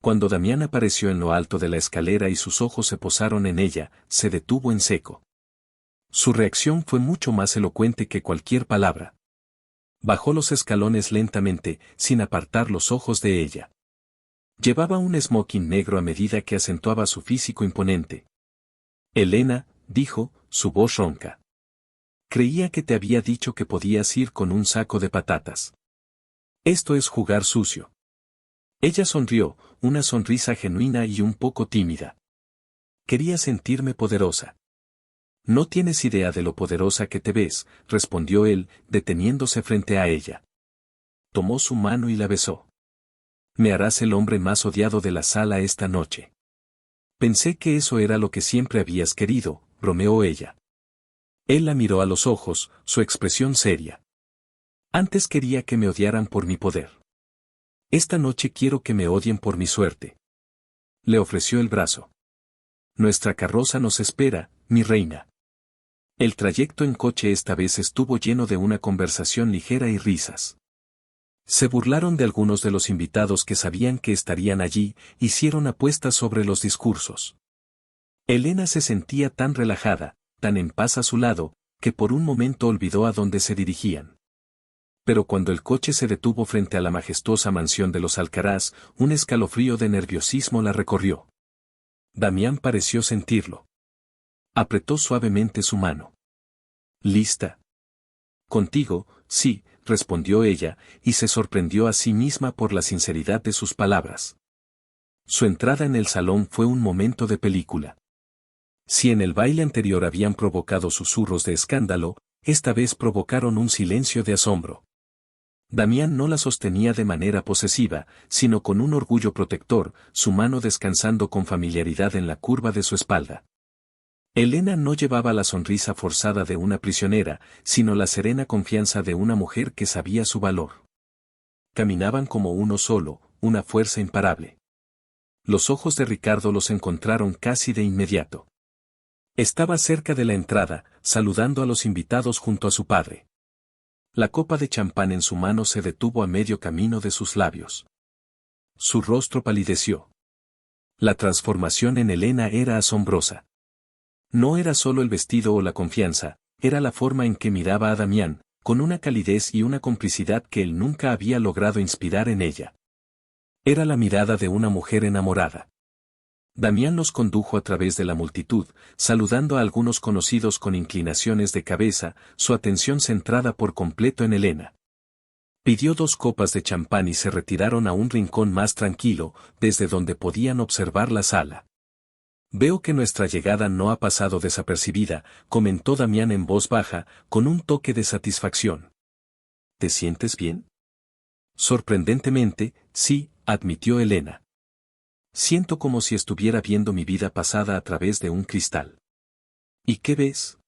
Cuando Damián apareció en lo alto de la escalera y sus ojos se posaron en ella, se detuvo en seco. Su reacción fue mucho más elocuente que cualquier palabra. Bajó los escalones lentamente, sin apartar los ojos de ella. Llevaba un smoking negro a medida que acentuaba su físico imponente. Elena, dijo, su voz ronca. Creía que te había dicho que podías ir con un saco de patatas. Esto es jugar sucio. Ella sonrió, una sonrisa genuina y un poco tímida. Quería sentirme poderosa. No tienes idea de lo poderosa que te ves, respondió él, deteniéndose frente a ella. Tomó su mano y la besó. Me harás el hombre más odiado de la sala esta noche. Pensé que eso era lo que siempre habías querido, bromeó ella. Él la miró a los ojos, su expresión seria. Antes quería que me odiaran por mi poder. Esta noche quiero que me odien por mi suerte. Le ofreció el brazo. Nuestra carroza nos espera, mi reina. El trayecto en coche esta vez estuvo lleno de una conversación ligera y risas. Se burlaron de algunos de los invitados que sabían que estarían allí, hicieron apuestas sobre los discursos. Elena se sentía tan relajada, tan en paz a su lado, que por un momento olvidó a dónde se dirigían. Pero cuando el coche se detuvo frente a la majestuosa mansión de los Alcaraz, un escalofrío de nerviosismo la recorrió. Damián pareció sentirlo. Apretó suavemente su mano. ¿Lista? Contigo, sí, respondió ella, y se sorprendió a sí misma por la sinceridad de sus palabras. Su entrada en el salón fue un momento de película. Si en el baile anterior habían provocado susurros de escándalo, esta vez provocaron un silencio de asombro. Damián no la sostenía de manera posesiva, sino con un orgullo protector, su mano descansando con familiaridad en la curva de su espalda. Elena no llevaba la sonrisa forzada de una prisionera, sino la serena confianza de una mujer que sabía su valor. Caminaban como uno solo, una fuerza imparable. Los ojos de Ricardo los encontraron casi de inmediato. Estaba cerca de la entrada, saludando a los invitados junto a su padre. La copa de champán en su mano se detuvo a medio camino de sus labios. Su rostro palideció. La transformación en Elena era asombrosa. No era solo el vestido o la confianza, era la forma en que miraba a Damián, con una calidez y una complicidad que él nunca había logrado inspirar en ella. Era la mirada de una mujer enamorada. Damián los condujo a través de la multitud, saludando a algunos conocidos con inclinaciones de cabeza, su atención centrada por completo en Elena. Pidió 2 copas de champán y se retiraron a un rincón más tranquilo, desde donde podían observar la sala. Veo que nuestra llegada no ha pasado desapercibida, comentó Damián en voz baja, con un toque de satisfacción. ¿Te sientes bien? Sorprendentemente, sí, admitió Elena. Siento como si estuviera viendo mi vida pasada a través de un cristal. ¿Y qué ves?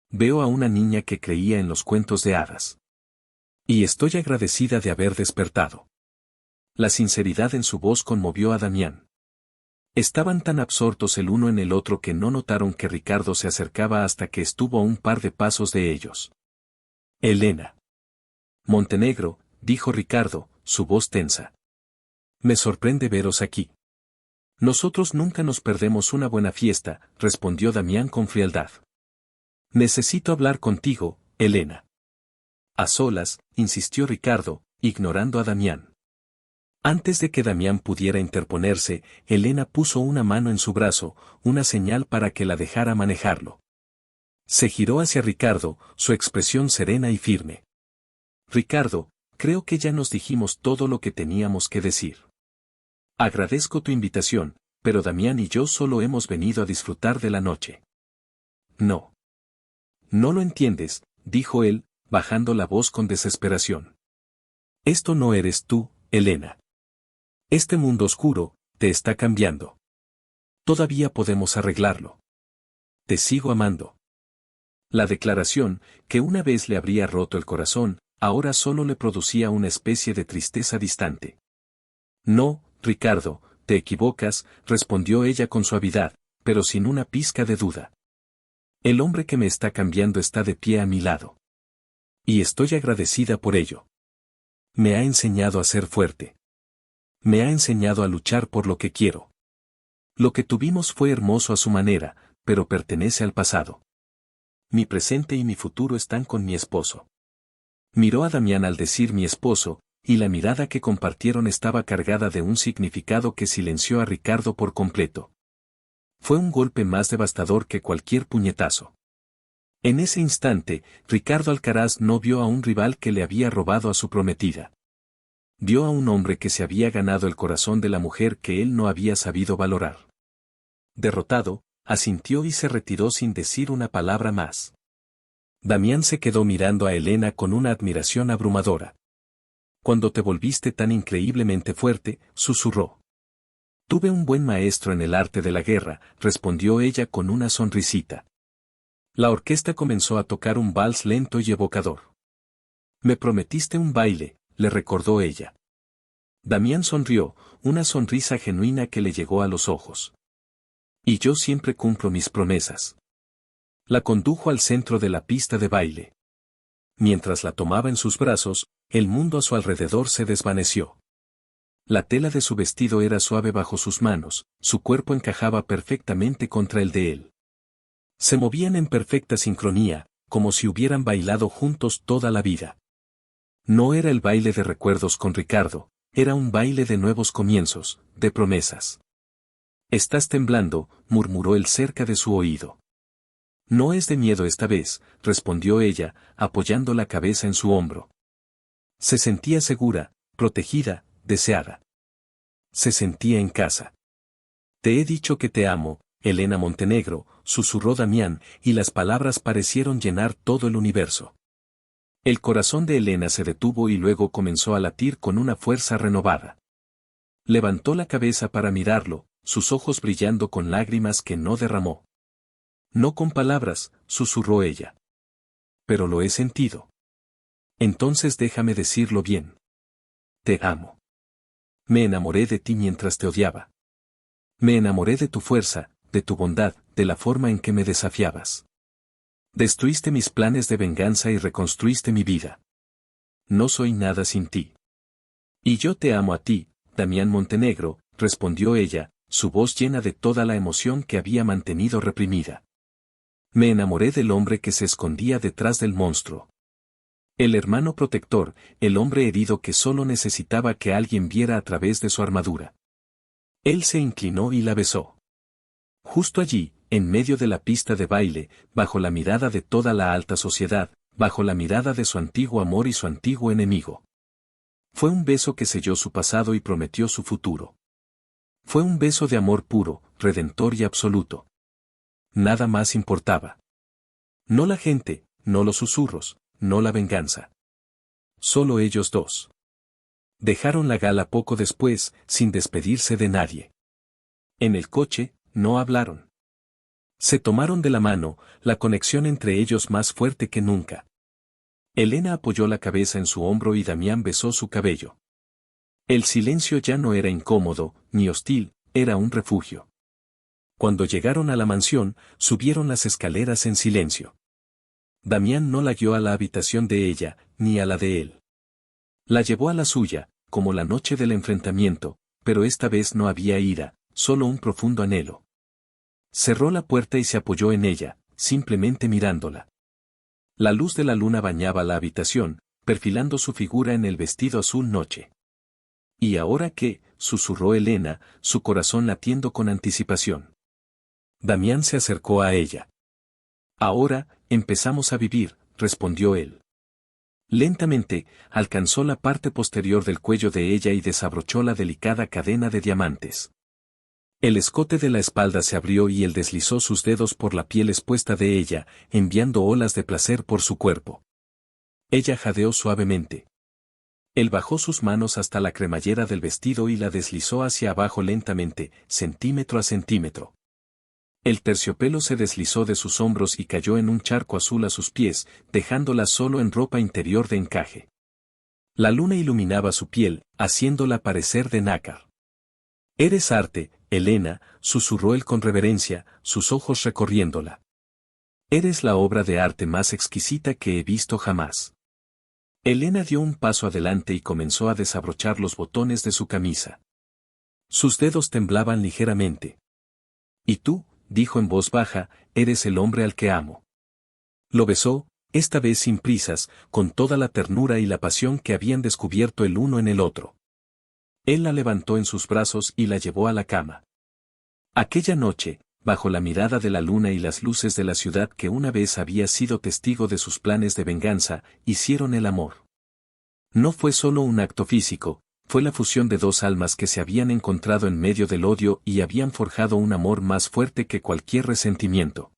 Veo a una niña que creía en los cuentos de hadas. Y estoy agradecida de haber despertado. La sinceridad en su voz conmovió a Damián. Estaban tan absortos el uno en el otro que no notaron que Ricardo se acercaba hasta que estuvo a un par de pasos de ellos. Elena. Montenegro, dijo Ricardo, su voz tensa. Me sorprende veros aquí. Nosotros nunca nos perdemos una buena fiesta, respondió Damián con frialdad. Necesito hablar contigo, Elena. A solas, insistió Ricardo, ignorando a Damián. Antes de que Damián pudiera interponerse, Elena puso una mano en su brazo, una señal para que la dejara manejarlo. Se giró hacia Ricardo, su expresión serena y firme. Ricardo, creo que ya nos dijimos todo lo que teníamos que decir. Agradezco tu invitación, pero Damián y yo solo hemos venido a disfrutar de la noche. No. No lo entiendes, dijo él, bajando la voz con desesperación. Esto no eres tú, Elena. Este mundo oscuro, te está cambiando. Todavía podemos arreglarlo. Te sigo amando. La declaración, que una vez le habría roto el corazón, ahora solo le producía una especie de tristeza distante. No, Ricardo, te equivocas, respondió ella con suavidad, pero sin una pizca de duda. El hombre que me está cambiando está de pie a mi lado. Y estoy agradecida por ello. Me ha enseñado a ser fuerte. Me ha enseñado a luchar por lo que quiero. Lo que tuvimos fue hermoso a su manera, pero pertenece al pasado. Mi presente y mi futuro están con mi esposo. Miró a Damián al decir mi esposo, y la mirada que compartieron estaba cargada de un significado que silenció a Ricardo por completo. Fue un golpe más devastador que cualquier puñetazo. En ese instante, Ricardo Alcaraz no vio a un rival que le había robado a su prometida. Vio a un hombre que se había ganado el corazón de la mujer que él no había sabido valorar. Derrotado, asintió y se retiró sin decir una palabra más. Damián se quedó mirando a Elena con una admiración abrumadora. Cuando te volviste tan increíblemente fuerte, susurró. Tuve un buen maestro en el arte de la guerra, respondió ella con una sonrisita. La orquesta comenzó a tocar un vals lento y evocador. Me prometiste un baile, le recordó ella. Damián sonrió, una sonrisa genuina que le llegó a los ojos. Y yo siempre cumplo mis promesas. La condujo al centro de la pista de baile. Mientras la tomaba en sus brazos, el mundo a su alrededor se desvaneció. La tela de su vestido era suave bajo sus manos, su cuerpo encajaba perfectamente contra el de él. Se movían en perfecta sincronía, como si hubieran bailado juntos toda la vida. No era el baile de recuerdos con Ricardo, era un baile de nuevos comienzos, de promesas. Estás temblando, murmuró él cerca de su oído. No es de miedo esta vez, respondió ella, apoyando la cabeza en su hombro. Se sentía segura, protegida, deseada. Se sentía en casa. Te he dicho que te amo, Elena Montenegro, susurró Damián, y las palabras parecieron llenar todo el universo. El corazón de Elena se detuvo y luego comenzó a latir con una fuerza renovada. Levantó la cabeza para mirarlo, sus ojos brillando con lágrimas que no derramó. No con palabras, susurró ella. Pero lo he sentido. Entonces déjame decirlo bien. Te amo. Me enamoré de ti mientras te odiaba. Me enamoré de tu fuerza, de tu bondad, de la forma en que me desafiabas. Destruiste mis planes de venganza y reconstruiste mi vida. No soy nada sin ti. Y yo te amo a ti, Damián Montenegro, respondió ella, su voz llena de toda la emoción que había mantenido reprimida. Me enamoré del hombre que se escondía detrás del monstruo. El hermano protector, el hombre herido que solo necesitaba que alguien viera a través de su armadura. Él se inclinó y la besó. Justo allí, en medio de la pista de baile, bajo la mirada de toda la alta sociedad, bajo la mirada de su antiguo amor y su antiguo enemigo. Fue un beso que selló su pasado y prometió su futuro. Fue un beso de amor puro, redentor y absoluto. Nada más importaba. No la gente, no los susurros, no la venganza. Solo ellos dos. Dejaron la gala poco después, sin despedirse de nadie. En el coche, no hablaron. Se tomaron de la mano, la conexión entre ellos más fuerte que nunca. Elena apoyó la cabeza en su hombro y Damián besó su cabello. El silencio ya no era incómodo, ni hostil, era un refugio. Cuando llegaron a la mansión, subieron las escaleras en silencio. Damián no la guió a la habitación de ella, ni a la de él. La llevó a la suya, como la noche del enfrentamiento, pero esta vez no había ira, solo un profundo anhelo. Cerró la puerta y se apoyó en ella, simplemente mirándola. La luz de la luna bañaba la habitación, perfilando su figura en el vestido azul noche. ¿Y ahora qué?, susurró Elena, su corazón latiendo con anticipación. Damián se acercó a ella. Ahora, empezamos a vivir, respondió él. Lentamente, alcanzó la parte posterior del cuello de ella y desabrochó la delicada cadena de diamantes. El escote de la espalda se abrió y él deslizó sus dedos por la piel expuesta de ella, enviando olas de placer por su cuerpo. Ella jadeó suavemente. Él bajó sus manos hasta la cremallera del vestido y la deslizó hacia abajo lentamente, centímetro a centímetro. El terciopelo se deslizó de sus hombros y cayó en un charco azul a sus pies, dejándola solo en ropa interior de encaje. La luna iluminaba su piel, haciéndola parecer de nácar. «Eres arte, Elena», susurró él con reverencia, sus ojos recorriéndola. «Eres la obra de arte más exquisita que he visto jamás». Elena dio un paso adelante y comenzó a desabrochar los botones de su camisa. Sus dedos temblaban ligeramente. «¿Y tú?», dijo en voz baja, «eres el hombre al que amo». Lo besó, esta vez sin prisas, con toda la ternura y la pasión que habían descubierto el uno en el otro. Él la levantó en sus brazos y la llevó a la cama. Aquella noche, bajo la mirada de la luna y las luces de la ciudad que una vez había sido testigo de sus planes de venganza, hicieron el amor. No fue solo un acto físico, fue la fusión de dos almas que se habían encontrado en medio del odio y habían forjado un amor más fuerte que cualquier resentimiento.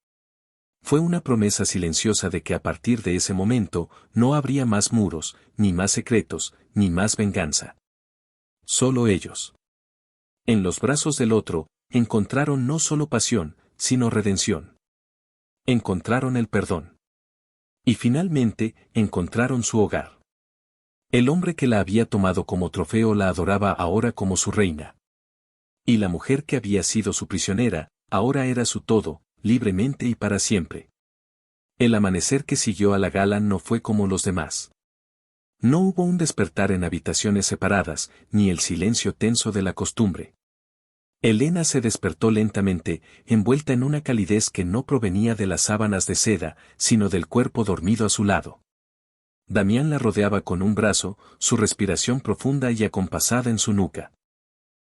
Fue una promesa silenciosa de que a partir de ese momento, no habría más muros, ni más secretos, ni más venganza. Solo ellos. En los brazos del otro, encontraron no solo pasión, sino redención. Encontraron el perdón. Y finalmente, encontraron su hogar. El hombre que la había tomado como trofeo la adoraba ahora como su reina. Y la mujer que había sido su prisionera, ahora era su todo, libremente y para siempre. El amanecer que siguió a la gala no fue como los demás. No hubo un despertar en habitaciones separadas, ni el silencio tenso de la costumbre. Elena se despertó lentamente, envuelta en una calidez que no provenía de las sábanas de seda, sino del cuerpo dormido a su lado. Damián la rodeaba con un brazo, su respiración profunda y acompasada en su nuca.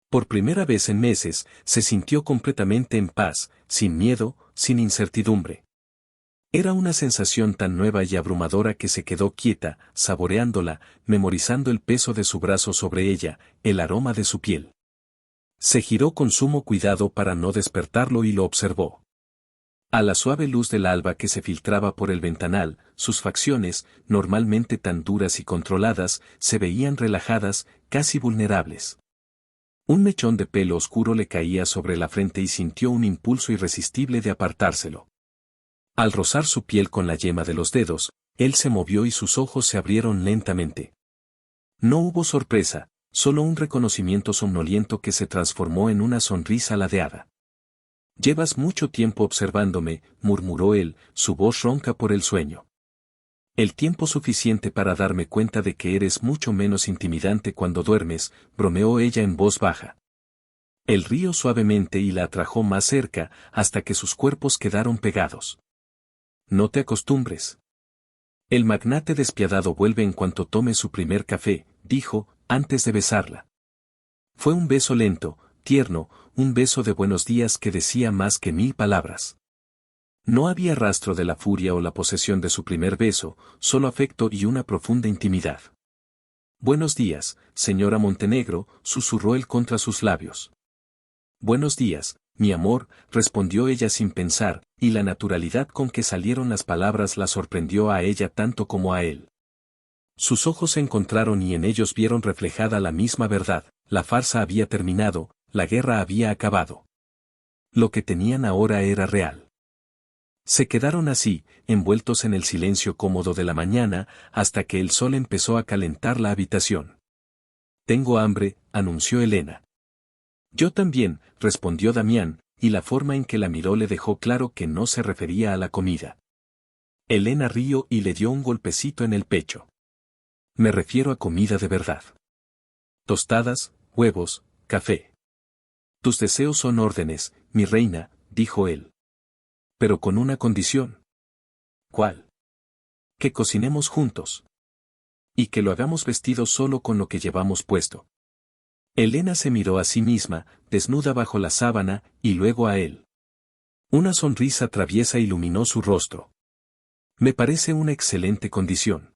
Por primera vez en meses, se sintió completamente en paz, sin miedo, sin incertidumbre. Era una sensación tan nueva y abrumadora que se quedó quieta, saboreándola, memorizando el peso de su brazo sobre ella, el aroma de su piel. Se giró con sumo cuidado para no despertarlo y lo observó. A la suave luz del alba que se filtraba por el ventanal, sus facciones, normalmente tan duras y controladas, se veían relajadas, casi vulnerables. Un mechón de pelo oscuro le caía sobre la frente y sintió un impulso irresistible de apartárselo. Al rozar su piel con la yema de los dedos, él se movió y sus ojos se abrieron lentamente. No hubo sorpresa, solo un reconocimiento somnoliento que se transformó en una sonrisa ladeada. «Llevas mucho tiempo observándome», murmuró él, su voz ronca por el sueño. «El tiempo suficiente para darme cuenta de que eres mucho menos intimidante cuando duermes», bromeó ella en voz baja. Él rió suavemente y la atrajo más cerca, hasta que sus cuerpos quedaron pegados. «No te acostumbres. El magnate despiadado vuelve en cuanto tome su primer café», dijo, antes de besarla. Fue un beso lento, tierno, un beso de buenos días que decía más que 1000 palabras. No había rastro de la furia o la posesión de su primer beso, solo afecto y una profunda intimidad. «Buenos días, señora Montenegro», susurró él contra sus labios. «Buenos días, mi amor», respondió ella sin pensar, y la naturalidad con que salieron las palabras la sorprendió a ella tanto como a él. Sus ojos se encontraron y en ellos vieron reflejada la misma verdad: la farsa había terminado, la guerra había acabado. Lo que tenían ahora era real. Se quedaron así, envueltos en el silencio cómodo de la mañana, hasta que el sol empezó a calentar la habitación. «Tengo hambre», anunció Elena. «Yo también», respondió Damián, y la forma en que la miró le dejó claro que no se refería a la comida. Elena rió y le dio un golpecito en el pecho. «Me refiero a comida de verdad. Tostadas, huevos, café. Tus deseos son órdenes, mi reina», dijo él. «Pero con una condición». «¿Cuál?» «Que cocinemos juntos. Y que lo hagamos vestidos solo con lo que llevamos puesto». Elena se miró a sí misma, desnuda bajo la sábana, y luego a él. Una sonrisa traviesa iluminó su rostro. «Me parece una excelente condición».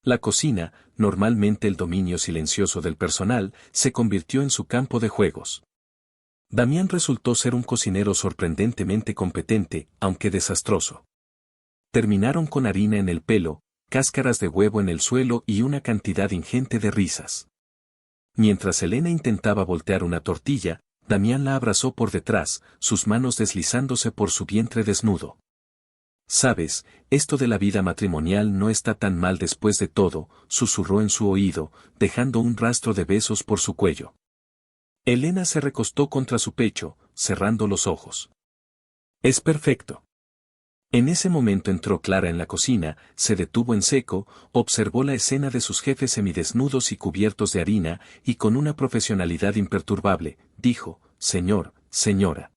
La cocina, normalmente el dominio silencioso del personal, se convirtió en su campo de juegos. Damián resultó ser un cocinero sorprendentemente competente, aunque desastroso. Terminaron con harina en el pelo, cáscaras de huevo en el suelo y una cantidad ingente de risas. Mientras Elena intentaba voltear una tortilla, Damián la abrazó por detrás, sus manos deslizándose por su vientre desnudo. «Sabes, esto de la vida matrimonial no está tan mal después de todo», susurró en su oído, dejando un rastro de besos por su cuello. Elena se recostó contra su pecho, cerrando los ojos. «Es perfecto». En ese momento entró Clara en la cocina, se detuvo en seco, observó la escena de sus jefes semidesnudos y cubiertos de harina, y con una profesionalidad imperturbable, dijo: «Señor, señora.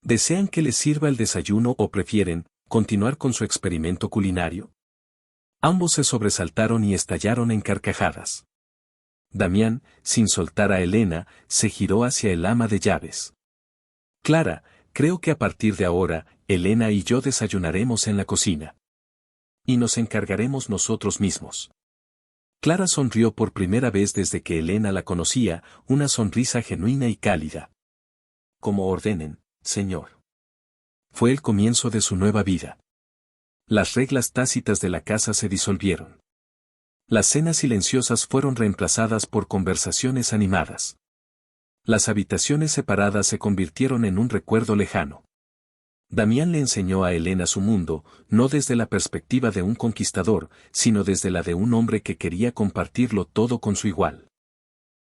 ¿Desean que les sirva el desayuno o prefieren continuar con su experimento culinario?» Ambos se sobresaltaron y estallaron en carcajadas. Damián, sin soltar a Elena, se giró hacia el ama de llaves. «Clara, creo que a partir de ahora, Elena y yo desayunaremos en la cocina. Y nos encargaremos nosotros mismos». Clara sonrió por primera vez desde que Elena la conocía, una sonrisa genuina y cálida. «Como ordenen, señor». Fue el comienzo de su nueva vida. Las reglas tácitas de la casa se disolvieron. Las cenas silenciosas fueron reemplazadas por conversaciones animadas. Las habitaciones separadas se convirtieron en un recuerdo lejano. Damián le enseñó a Elena su mundo, no desde la perspectiva de un conquistador, sino desde la de un hombre que quería compartirlo todo con su igual.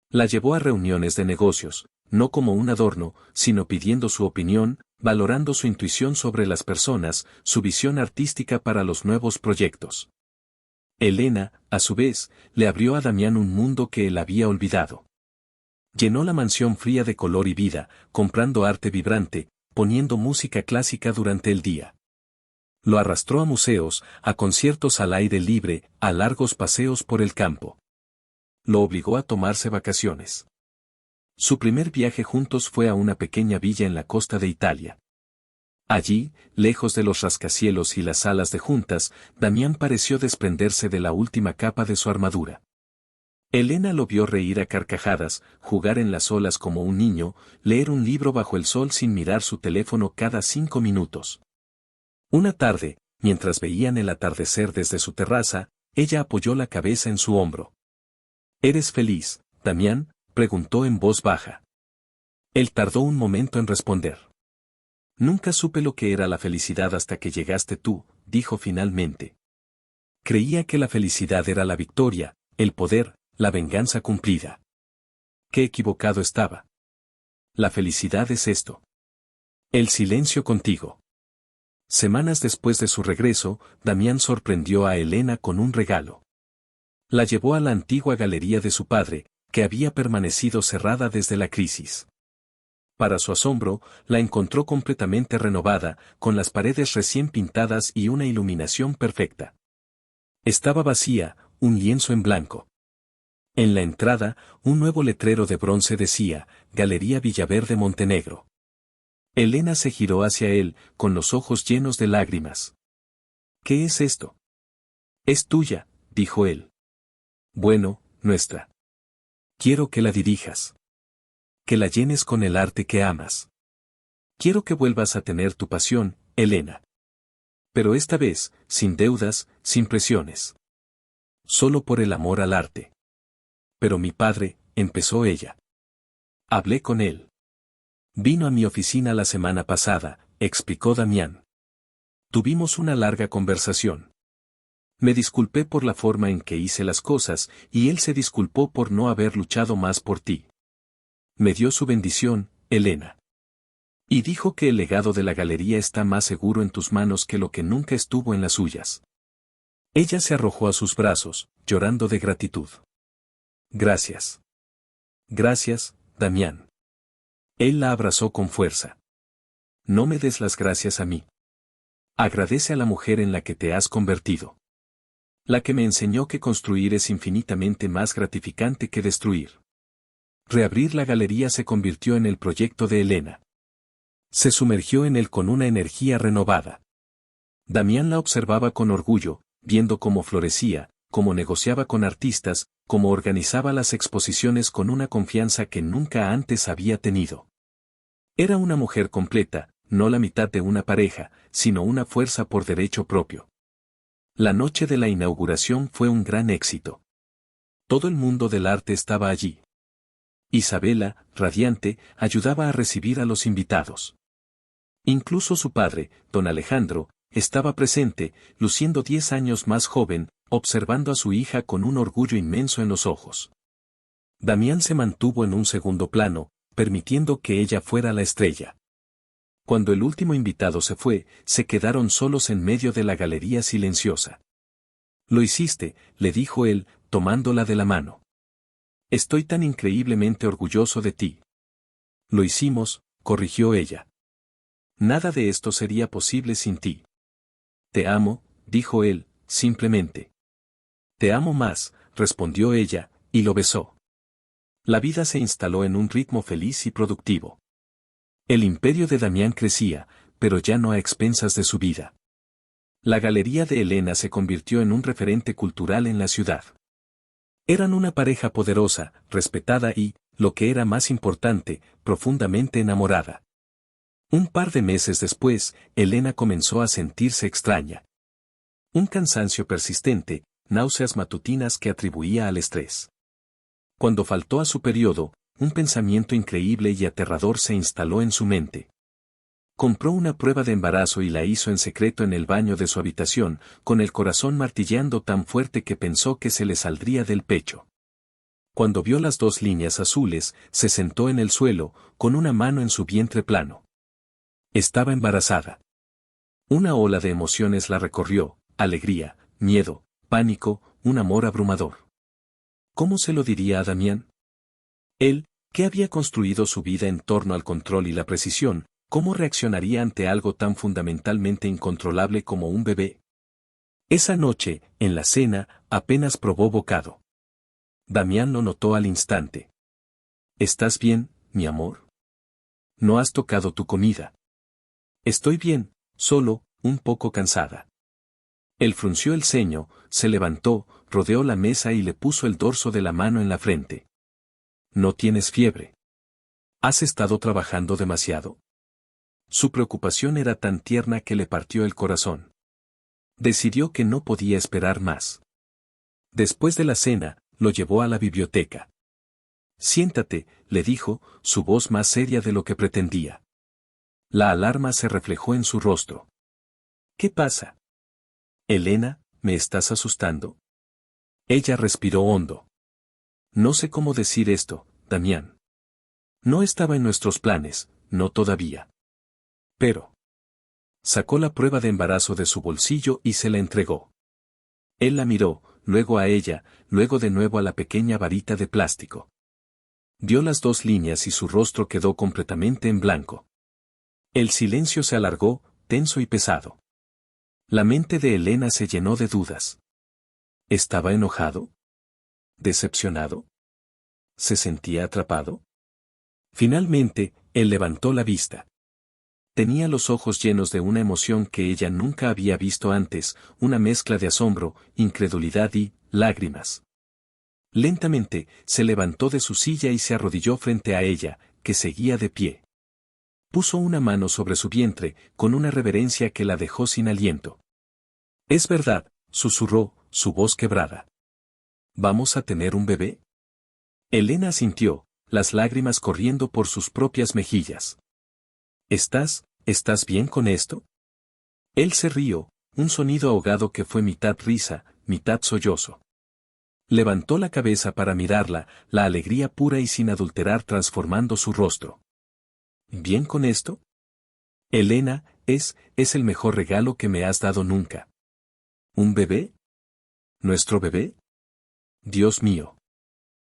La llevó a reuniones de negocios, no como un adorno, sino pidiendo su opinión, valorando su intuición sobre las personas, su visión artística para los nuevos proyectos. Elena, a su vez, le abrió a Damián un mundo que él había olvidado. Llenó la mansión fría de color y vida, comprando arte vibrante, poniendo música clásica durante el día. Lo arrastró a museos, a conciertos al aire libre, a largos paseos por el campo. Lo obligó a tomarse vacaciones. Su primer viaje juntos fue a una pequeña villa en la costa de Italia. Allí, lejos de los rascacielos y las salas de juntas, Damián pareció desprenderse de la última capa de su armadura. Elena lo vio reír a carcajadas, jugar en las olas como un niño, leer un libro bajo el sol sin mirar su teléfono cada 5 minutos. Una tarde, mientras veían el atardecer desde su terraza, ella apoyó la cabeza en su hombro. «¿Eres feliz, Damián?», preguntó en voz baja. Él tardó un momento en responder. «Nunca supe lo que era la felicidad hasta que llegaste tú», dijo finalmente. «Creía que la felicidad era la victoria, el poder, la venganza cumplida. Qué equivocado estaba. La felicidad es esto. El silencio contigo». Semanas después de su regreso, Damián sorprendió a Elena con un regalo. La llevó a la antigua galería de su padre, que había permanecido cerrada desde la crisis. Para su asombro, la encontró completamente renovada, con las paredes recién pintadas y una iluminación perfecta. Estaba vacía, un lienzo en blanco. En la entrada, un nuevo letrero de bronce decía: «Galería Villaverde Montenegro». Elena se giró hacia él, con los ojos llenos de lágrimas. «¿Qué es esto?». «Es tuya», dijo él. «Bueno, nuestra. Quiero que la dirijas. Que la llenes con el arte que amas. Quiero que vuelvas a tener tu pasión, Elena. Pero esta vez, sin deudas, sin presiones. Solo por el amor al arte. Pero mi padre, empezó ella. Hablé con él. Vino a mi oficina la semana pasada, explicó Damián. Tuvimos una larga conversación. Me disculpé por la forma en que hice las cosas, y él se disculpó por no haber luchado más por ti. Me dio su bendición, Elena. Y dijo que el legado de la galería está más seguro en tus manos que lo que nunca estuvo en las suyas. Ella se arrojó a sus brazos, llorando de gratitud. Gracias. Gracias, Damián. Él la abrazó con fuerza. No me des las gracias a mí. Agradece a la mujer en la que te has convertido. La que me enseñó que construir es infinitamente más gratificante que destruir. Reabrir la galería se convirtió en el proyecto de Elena. Se sumergió en él con una energía renovada. Damián la observaba con orgullo, viendo cómo florecía, cómo negociaba con artistas, cómo organizaba las exposiciones con una confianza que nunca antes había tenido. Era una mujer completa, no la mitad de una pareja, sino una fuerza por derecho propio. La noche de la inauguración fue un gran éxito. Todo el mundo del arte estaba allí. Isabela, radiante, ayudaba a recibir a los invitados. Incluso su padre, don Alejandro, estaba presente, luciendo 10 años más joven, observando a su hija con un orgullo inmenso en los ojos. Damián se mantuvo en un segundo plano, permitiendo que ella fuera la estrella. Cuando el último invitado se fue, se quedaron solos en medio de la galería silenciosa. Lo hiciste, le dijo él, tomándola de la mano. Estoy tan increíblemente orgulloso de ti. Lo hicimos, corrigió ella. Nada de esto sería posible sin ti. Te amo, dijo él, simplemente. Te amo más, respondió ella, y lo besó. La vida se instaló en un ritmo feliz y productivo. El imperio de Damián crecía, pero ya no a expensas de su vida. La galería de Elena se convirtió en un referente cultural en la ciudad. Eran una pareja poderosa, respetada y, lo que era más importante, profundamente enamorada. Un par de meses después, Elena comenzó a sentirse extraña. Un cansancio persistente, náuseas matutinas que atribuía al estrés. Cuando faltó a su periodo, un pensamiento increíble y aterrador se instaló en su mente. Compró una prueba de embarazo y la hizo en secreto en el baño de su habitación, con el corazón martilleando tan fuerte que pensó que se le saldría del pecho. Cuando vio las 2 líneas azules, se sentó en el suelo, con una mano en su vientre plano. Estaba embarazada. Una ola de emociones la recorrió, alegría, miedo, pánico, un amor abrumador. ¿Cómo se lo diría a Damián? Él, que había construido su vida en torno al control y la precisión, ¿cómo reaccionaría ante algo tan fundamentalmente incontrolable como un bebé? Esa noche, en la cena, apenas probó bocado. Damián lo notó al instante. ¿Estás bien, mi amor? ¿No has tocado tu comida? Estoy bien, solo, un poco cansada. Él frunció el ceño, se levantó, rodeó la mesa y le puso el dorso de la mano en la frente. ¿No tienes fiebre? ¿Has estado trabajando demasiado? Su preocupación era tan tierna que le partió el corazón. Decidió que no podía esperar más. Después de la cena, lo llevó a la biblioteca. Siéntate, le dijo, su voz más seria de lo que pretendía. La alarma se reflejó en su rostro. ¿Qué pasa? Elena, ¿me estás asustando? Ella respiró hondo. No sé cómo decir esto, Damián. No estaba en nuestros planes, no todavía. Pero. Sacó la prueba de embarazo de su bolsillo y se la entregó. Él la miró, luego a ella, luego de nuevo a la pequeña varita de plástico. Vio las 2 líneas y su rostro quedó completamente en blanco. El silencio se alargó, tenso y pesado. La mente de Elena se llenó de dudas. ¿Estaba enojado? ¿Decepcionado? ¿Se sentía atrapado? Finalmente, él levantó la vista. Tenía los ojos llenos de una emoción que ella nunca había visto antes, una mezcla de asombro, incredulidad y lágrimas. Lentamente, se levantó de su silla y se arrodilló frente a ella, que seguía de pie. Puso una mano sobre su vientre, con una reverencia que la dejó sin aliento. Es verdad, susurró, su voz quebrada. ¿Vamos a tener un bebé? Elena asintió, las lágrimas corriendo por sus propias mejillas. ¿Estás bien con esto? Él se rió, un sonido ahogado que fue mitad risa, mitad sollozo. Levantó la cabeza para mirarla, la alegría pura y sin adulterar transformando su rostro. ¿Bien con esto? Elena, es el mejor regalo que me has dado nunca. ¿Un bebé? ¿Nuestro bebé? Dios mío.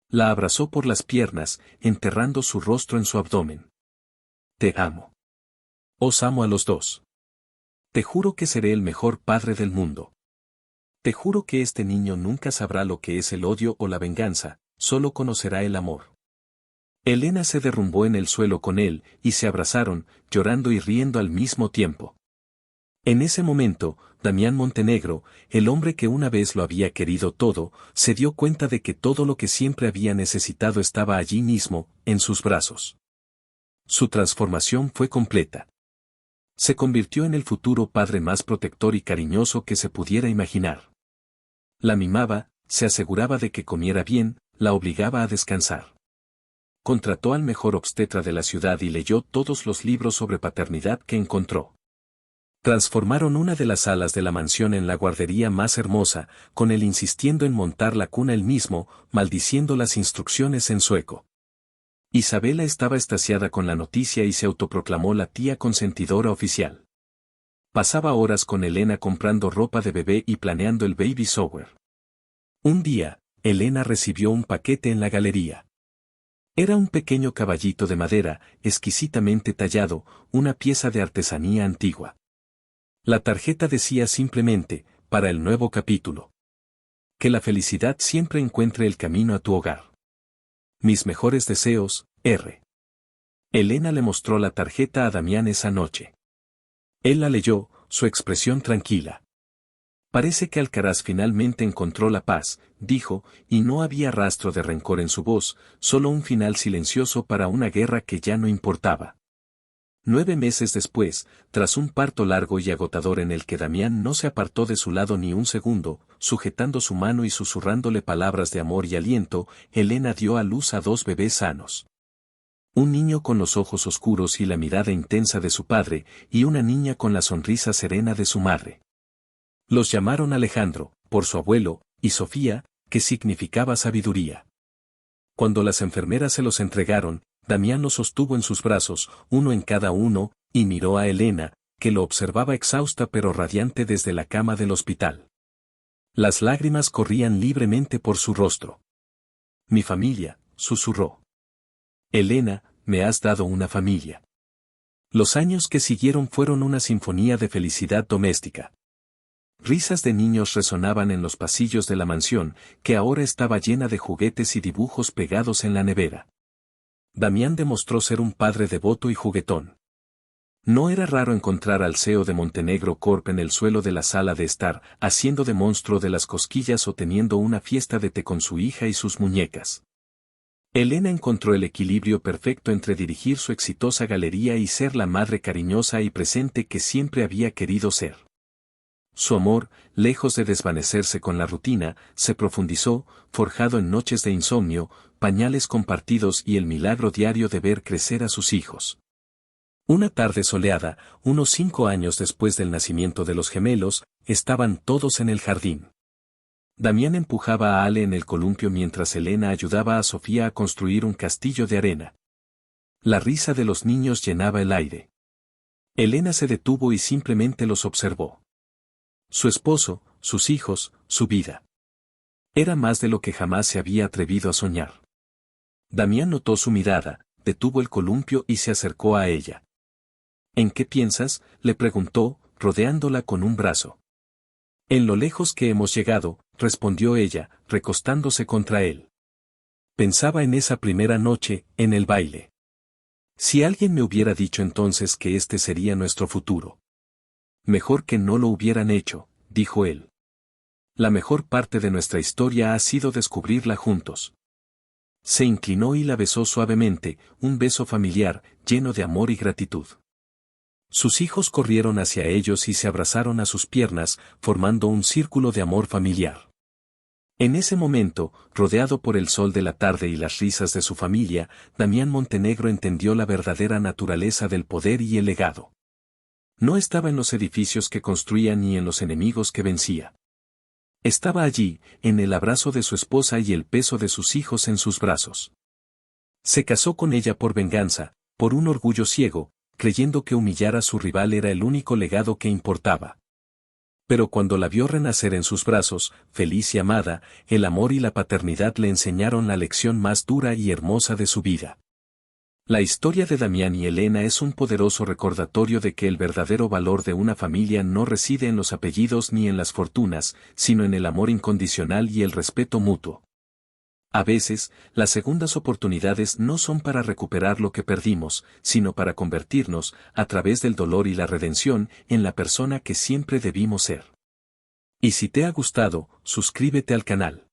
La abrazó por las piernas, enterrando su rostro en su abdomen. Te amo. Os amo a los dos. Te juro que seré el mejor padre del mundo. Te juro que este niño nunca sabrá lo que es el odio o la venganza, solo conocerá el amor. Elena se derrumbó en el suelo con él, y se abrazaron, llorando y riendo al mismo tiempo. En ese momento, Damián Montenegro, el hombre que una vez lo había querido todo, se dio cuenta de que todo lo que siempre había necesitado estaba allí mismo, en sus brazos. Su transformación fue completa. Se convirtió en el futuro padre más protector y cariñoso que se pudiera imaginar. La mimaba, se aseguraba de que comiera bien, la obligaba a descansar. Contrató al mejor obstetra de la ciudad y leyó todos los libros sobre paternidad que encontró. Transformaron una de las salas de la mansión en la guardería más hermosa, con él insistiendo en montar la cuna él mismo, maldiciendo las instrucciones en sueco. Isabela estaba extasiada con la noticia y se autoproclamó la tía consentidora oficial. Pasaba horas con Elena comprando ropa de bebé y planeando el baby shower. Un día, Elena recibió un paquete en la galería. Era un pequeño caballito de madera, exquisitamente tallado, una pieza de artesanía antigua. La tarjeta decía simplemente, para el nuevo capítulo. Que la felicidad siempre encuentre el camino a tu hogar. Mis mejores deseos, R. Elena le mostró la tarjeta a Damián esa noche. Él la leyó, su expresión tranquila. Parece que Alcaraz finalmente encontró la paz, dijo, y no había rastro de rencor en su voz, solo un final silencioso para una guerra que ya no importaba. 9 meses después, tras un parto largo y agotador en el que Damián no se apartó de su lado ni un segundo, sujetando su mano y susurrándole palabras de amor y aliento, Elena dio a luz a 2 bebés sanos. Un niño con los ojos oscuros y la mirada intensa de su padre, y una niña con la sonrisa serena de su madre. Los llamaron Alejandro, por su abuelo, y Sofía, que significaba sabiduría. Cuando las enfermeras se los entregaron, Damián los sostuvo en sus brazos, uno en cada uno, y miró a Elena, que lo observaba exhausta pero radiante desde la cama del hospital. Las lágrimas corrían libremente por su rostro. Mi familia, susurró. Elena, me has dado una familia. Los años que siguieron fueron una sinfonía de felicidad doméstica. Risas de niños resonaban en los pasillos de la mansión, que ahora estaba llena de juguetes y dibujos pegados en la nevera. Damián demostró ser un padre devoto y juguetón. No era raro encontrar al CEO de Montenegro Corp en el suelo de la sala de estar, haciendo de monstruo de las cosquillas o teniendo una fiesta de té con su hija y sus muñecas. Elena encontró el equilibrio perfecto entre dirigir su exitosa galería y ser la madre cariñosa y presente que siempre había querido ser. Su amor, lejos de desvanecerse con la rutina, se profundizó, forjado en noches de insomnio, pañales compartidos y el milagro diario de ver crecer a sus hijos. Una tarde soleada, unos 5 años después del nacimiento de los gemelos, estaban todos en el jardín. Damián empujaba a Ale en el columpio mientras Elena ayudaba a Sofía a construir un castillo de arena. La risa de los niños llenaba el aire. Elena se detuvo y simplemente los observó. Su esposo, sus hijos, su vida. Era más de lo que jamás se había atrevido a soñar. Damián notó su mirada, detuvo el columpio y se acercó a ella. ¿En qué piensas?, le preguntó, rodeándola con un brazo. En lo lejos que hemos llegado, respondió ella, recostándose contra él. Pensaba en esa primera noche, en el baile. Si alguien me hubiera dicho entonces que este sería nuestro futuro. Mejor que no lo hubieran hecho, dijo él. La mejor parte de nuestra historia ha sido descubrirla juntos. Se inclinó y la besó suavemente, un beso familiar, lleno de amor y gratitud. Sus hijos corrieron hacia ellos y se abrazaron a sus piernas, formando un círculo de amor familiar. En ese momento, rodeado por el sol de la tarde y las risas de su familia, Damián Montenegro entendió la verdadera naturaleza del poder y el legado. No estaba en los edificios que construía ni en los enemigos que vencía. Estaba allí, en el abrazo de su esposa y el peso de sus hijos en sus brazos. Se casó con ella por venganza, por un orgullo ciego, creyendo que humillar a su rival era el único legado que importaba. Pero cuando la vio renacer en sus brazos, feliz y amada, el amor y la paternidad le enseñaron la lección más dura y hermosa de su vida. La historia de Damián y Elena es un poderoso recordatorio de que el verdadero valor de una familia no reside en los apellidos ni en las fortunas, sino en el amor incondicional y el respeto mutuo. A veces, las segundas oportunidades no son para recuperar lo que perdimos, sino para convertirnos, a través del dolor y la redención, en la persona que siempre debimos ser. Y si te ha gustado, suscríbete al canal.